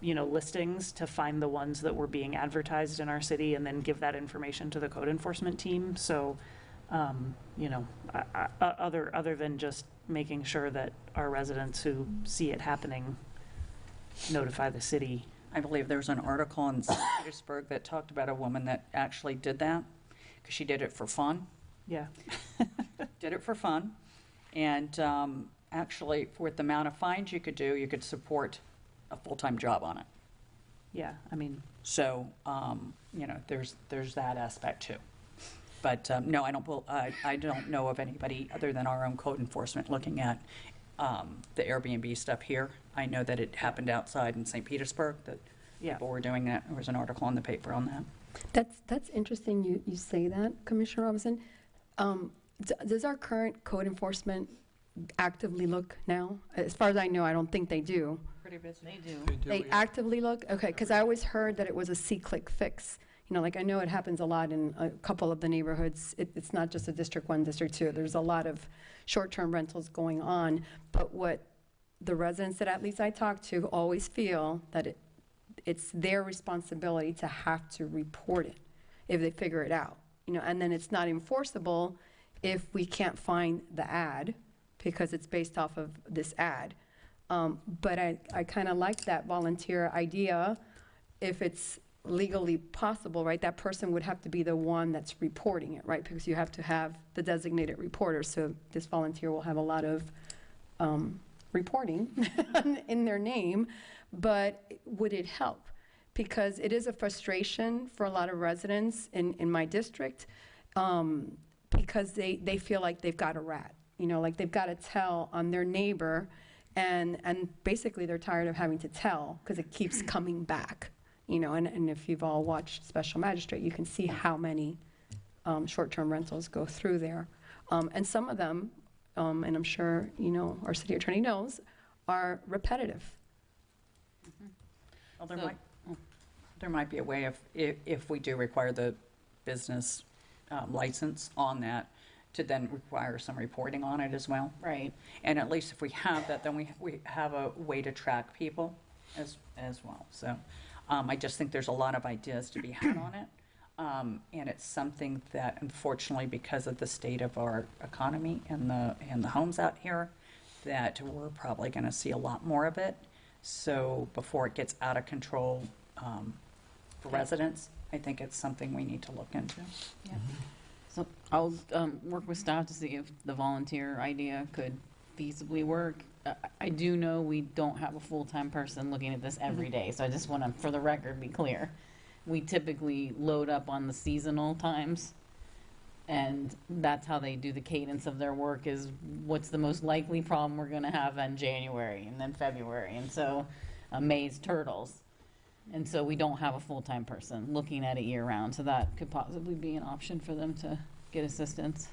listings to find the ones that were being advertised in our city and then give that information to the code enforcement team. So, other than just making sure that our residents who see it happening notify the city. I believe there was an article in St. Petersburg that talked about a woman that actually did that because she did it for fun. Yeah. Did it for fun. And actually, for the amount of fines you could do, you could support a full-time job on it. Yeah, I mean. So, there's that aspect too. But no, I don't know of anybody other than our own code enforcement looking at the Airbnb stuff here. I know that it happened outside in St. Petersburg, that people were doing that. There was an article in the paper on that. That's interesting you say that, Commissioner Robinson. Does our current code enforcement actively look now? As far as I know, I don't think they do. Pretty busy. They do. They actively look? Okay, because I always heard that it was a see-click fix. Like I know it happens a lot in a couple of the neighborhoods. It's not just a District 1, District 2. There's a lot of short-term rentals going on. But what the residents that at least I talk to always feel that it's their responsibility to have to report it if they figure it out. And then it's not enforceable if we can't find the ad because it's based off of this ad. But I kind of like that volunteer idea. If it's legally possible, right, that person would have to be the one that's reporting it, right? Because you have to have the designated reporter. So this volunteer will have a lot of reporting in their name. But would it help? Because it is a frustration for a lot of residents in my district because they feel like they've got a rat, like they've got to tell on their neighbor. And basically they're tired of having to tell because it keeps coming back. And if you've all watched Special Magistrate, you can see how many short-term rentals go through there. And some of them, and I'm sure, our city attorney knows, are repetitive. Well, there might be a way if we do require the business license on that, to then require some reporting on it as well. Right. And at least if we have that, then we have a way to track people as well. So I just think there's a lot of ideas to be had on it. And it's something that, unfortunately, because of the state of our economy and the homes out here, that we're probably going to see a lot more of it. So before it gets out of control for residents, I think it's something we need to look into. Yeah. So I'll work with staff to see if the volunteer idea could feasibly work. I do know we don't have a full-time person looking at this every day, so I just want to, for the record, be clear. We typically load up on the seasonal times, And that's how they do the cadence of their work, is what's the most likely problem we're going to have in January and then February. And so May's turtles. And so we don't have a full-time person looking at it year-round. So that could possibly be an option for them to get assistance.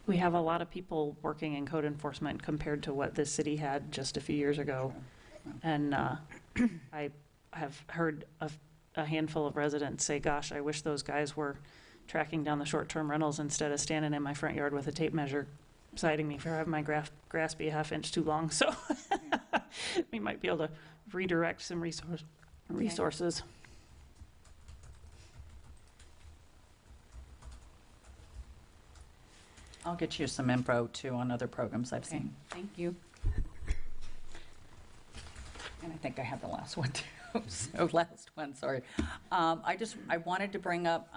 We have a lot of people working in code enforcement compared to what this city had just a few years ago. And I have heard a handful of residents say, gosh, I wish those guys were tracking down the short-term rentals instead of standing in my front yard with a tape measure citing me for having my grass be a half inch too long. So we might be able to redirect some resources. I'll get you some info too on other programs I've seen. Thank you. And I think I have the last one too. So last one, sorry. I wanted to bring up,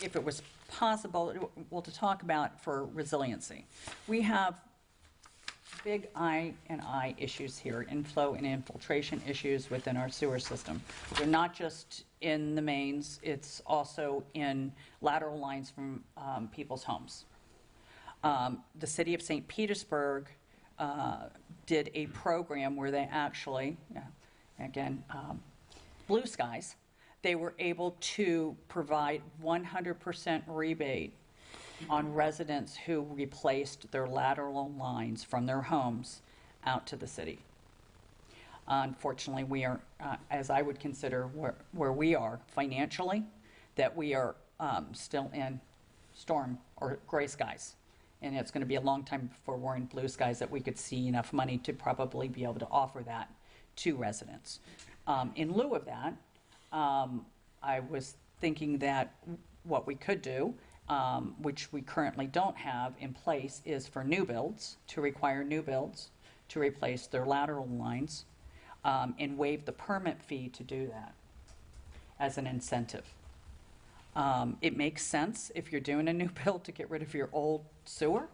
if it was possible, well, to talk about for resiliency. We have big I&I issues here, inflow and infiltration issues within our sewer system. They're not just in the mains, it's also in lateral lines from people's homes. The city of St. Petersburg did a program where they actually, again, Blue Skies, they were able to provide 100% rebate on residents who replaced their lateral lines from their homes out to the city. Unfortunately, we are, as I would consider where we are financially, that we are still in storm or gray skies. And it's going to be a long time before we're in blue skies that we could see enough money to probably be able to offer that to residents. In lieu of that, I was thinking that what we could do, which we currently don't have in place, is for new builds, to require new builds to replace their lateral lines, and waive the permit fee to do that as an incentive. It makes sense if you're doing a new build to get rid of your old sewer.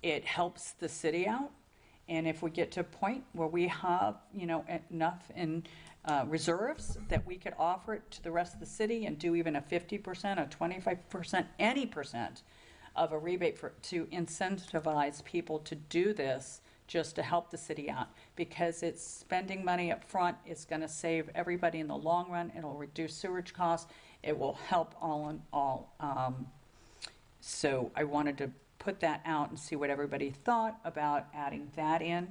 It helps the city out. And if we get to a point where we have, enough in reserves that we could offer it to the rest of the city and do even a 50%, a 25%, any percent of a rebate to incentivize people to do this, just to help the city out, because it's spending money up front. It's going to save everybody in the long run. It'll reduce sewage costs. It will help all in all. So I wanted to put that out and see what everybody thought about adding that in.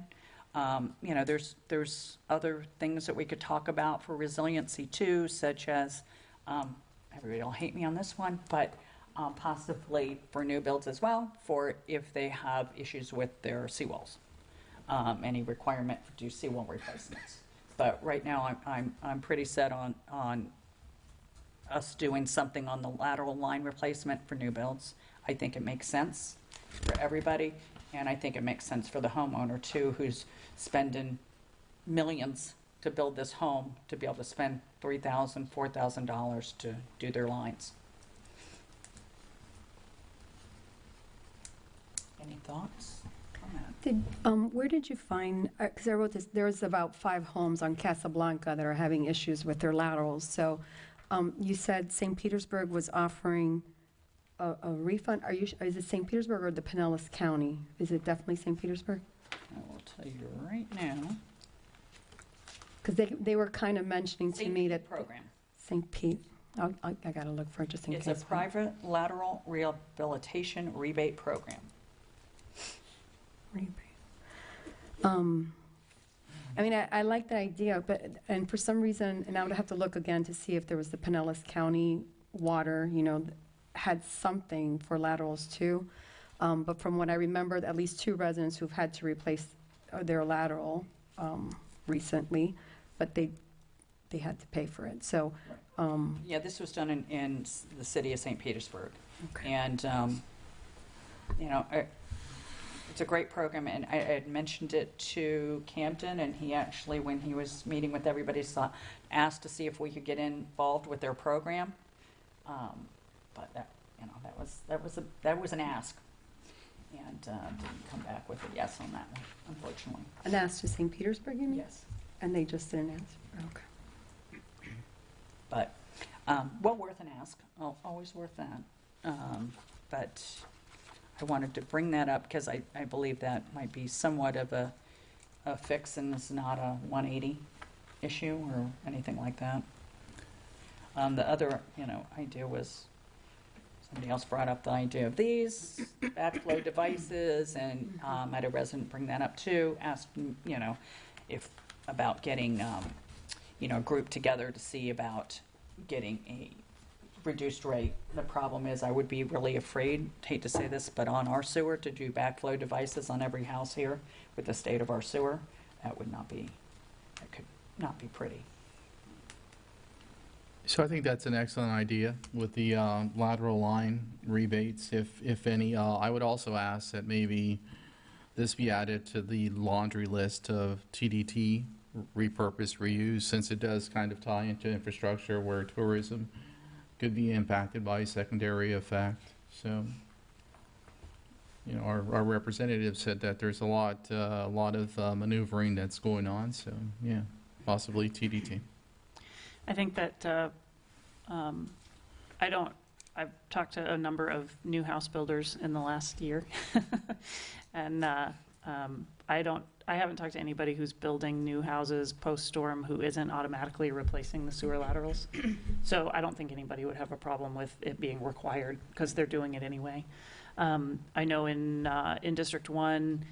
There's other things that we could talk about for resiliency too, such as, everybody will hate me on this one, but possibly for new builds as well, for if they have issues with their seawalls. Any requirement to do seawall replacements. But right now, I'm pretty set on us doing something on the lateral line replacement for new builds. I think it makes sense for everybody, and I think it makes sense for the homeowner too, who's spending millions to build this home, to be able to spend $3,000, $4,000 to do their lines. Any thoughts? Where did you find, because I wrote this, there's about 5 homes on Casablanca that are having issues with their laterals. So you said St. Petersburg was offering a refund. Is it St. Petersburg or the Pinellas County? Is it definitely St. Petersburg? I will tell you right now. Because they were kind of mentioning to me that program. St. Pete, I got to look for it just in case. It's a private lateral rehabilitation rebate program. I mean, I like the idea, and for some reason, and I would have to look again to see if there was the Pinellas County water, had something for laterals too. But from what I remember, at least 2 residents who've had to replace their lateral recently, but they had to pay for it. So, yeah, this was done in the city of St. Petersburg, okay. And it's a great program, and I had mentioned it to Camden, and he actually, when he was meeting with everybody, asked to see if we could get involved with their program. But that was an ask, and didn't come back with a yes on that one, unfortunately. An ask to St. Petersburg, you mean? Yes. And they just didn't answer. Okay. But well worth an ask. Always worth that. But I wanted to bring that up because I believe that might be somewhat of a fix, and it's not a 180 issue or anything like that. The other, idea was, somebody else brought up the idea of these backflow devices, and I had a resident bring that up too, asked, if, about getting, a group together to see about getting a reduced rate. The problem is, I would be really afraid, hate to say this, but on our sewer, to do backflow devices on every house here with the state of our sewer, that could not be pretty. So I think that's an excellent idea with the lateral line rebates, if any. I would also ask that maybe this be added to the laundry list of TDT, repurpose, reuse, since it does kind of tie into infrastructure where tourism could be impacted by secondary effect. So, our representative said that there's a lot of maneuvering that's going on. So, yeah, possibly TDT. I think that I've talked to a number of new house builders in the last year, and I haven't talked to anybody who's building new houses post-storm who isn't automatically replacing the sewer laterals. So I don't think anybody would have a problem with it being required because they're doing it anyway. I know in District 1,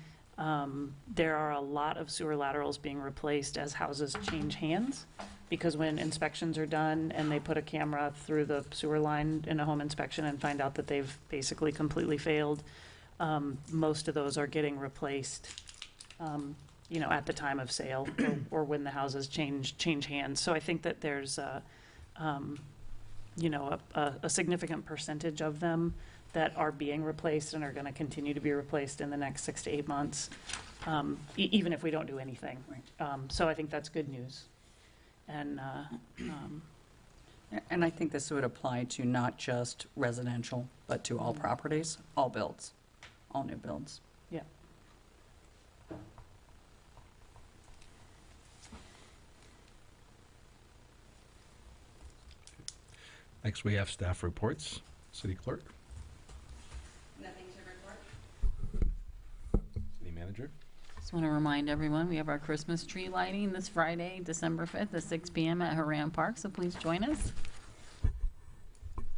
there are a lot of sewer laterals being replaced as houses change hands, because when inspections are done and they put a camera through the sewer line in a home inspection and find out that they've basically completely failed, most of those are getting replaced, at the time of sale or when the houses change hands. So I think that there's a significant percentage of them that are being replaced and are going to continue to be replaced in the next 6 to 8 months, even if we don't do anything. So I think that's good news. And I think this would apply to not just residential, but to all properties, all builds, all new builds. Yeah. Next, we have staff reports. City Clerk. Nothing to report. City Manager. Just want to remind everyone, we have our Christmas tree lighting this Friday, December 5th at 6 p.m. at Haran Park, so please join us.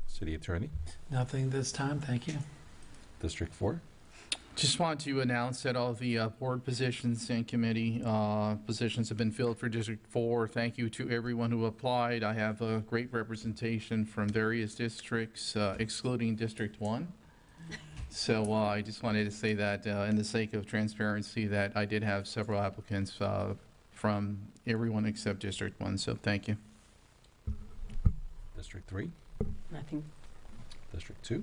City Attorney. Nothing this time, thank you. District 4. Just want to announce that all the board positions and committee positions have been filled for District 4. Thank you to everyone who applied. I have a great representation from various districts, excluding District 1. So I just wanted to say that in the sake of transparency, that I did have several applicants from everyone except District 1. So thank you. District 3. Nothing. District 2.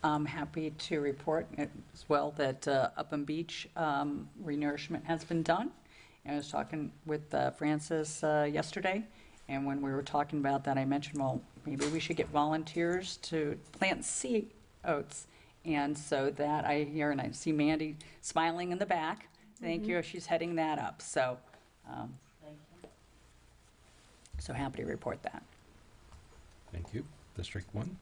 I'm happy to report as well that Upham Beach renourishment has been done. And I was talking with Francis yesterday, and when we were talking about that, I mentioned, well, maybe we should get volunteers to plant sea oats. And so that I hear, and I see Mandy smiling in the back. Thank you. She's heading that up. So, so happy to report that. Thank you. District 1.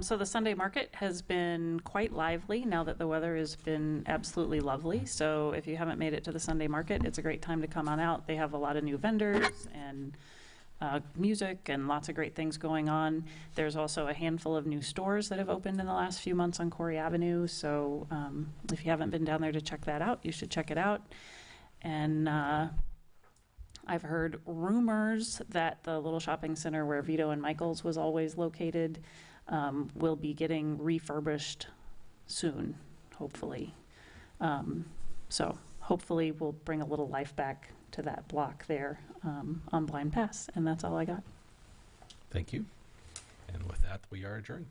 So the Sunday market has been quite lively now that the weather has been absolutely lovely. So if you haven't made it to the Sunday market, it's a great time to come on out. They have a lot of new vendors and music and lots of great things going on. There's also a handful of new stores that have opened in the last few months on Corey Avenue. So if you haven't been down there to check that out, you should check it out. And I've heard rumors that the little shopping center where Vito and Michael's was always located will be getting refurbished soon, hopefully. So hopefully we'll bring a little life back to that block there on Blind Pass. And that's all I got. Thank you. And with that, we are adjourned.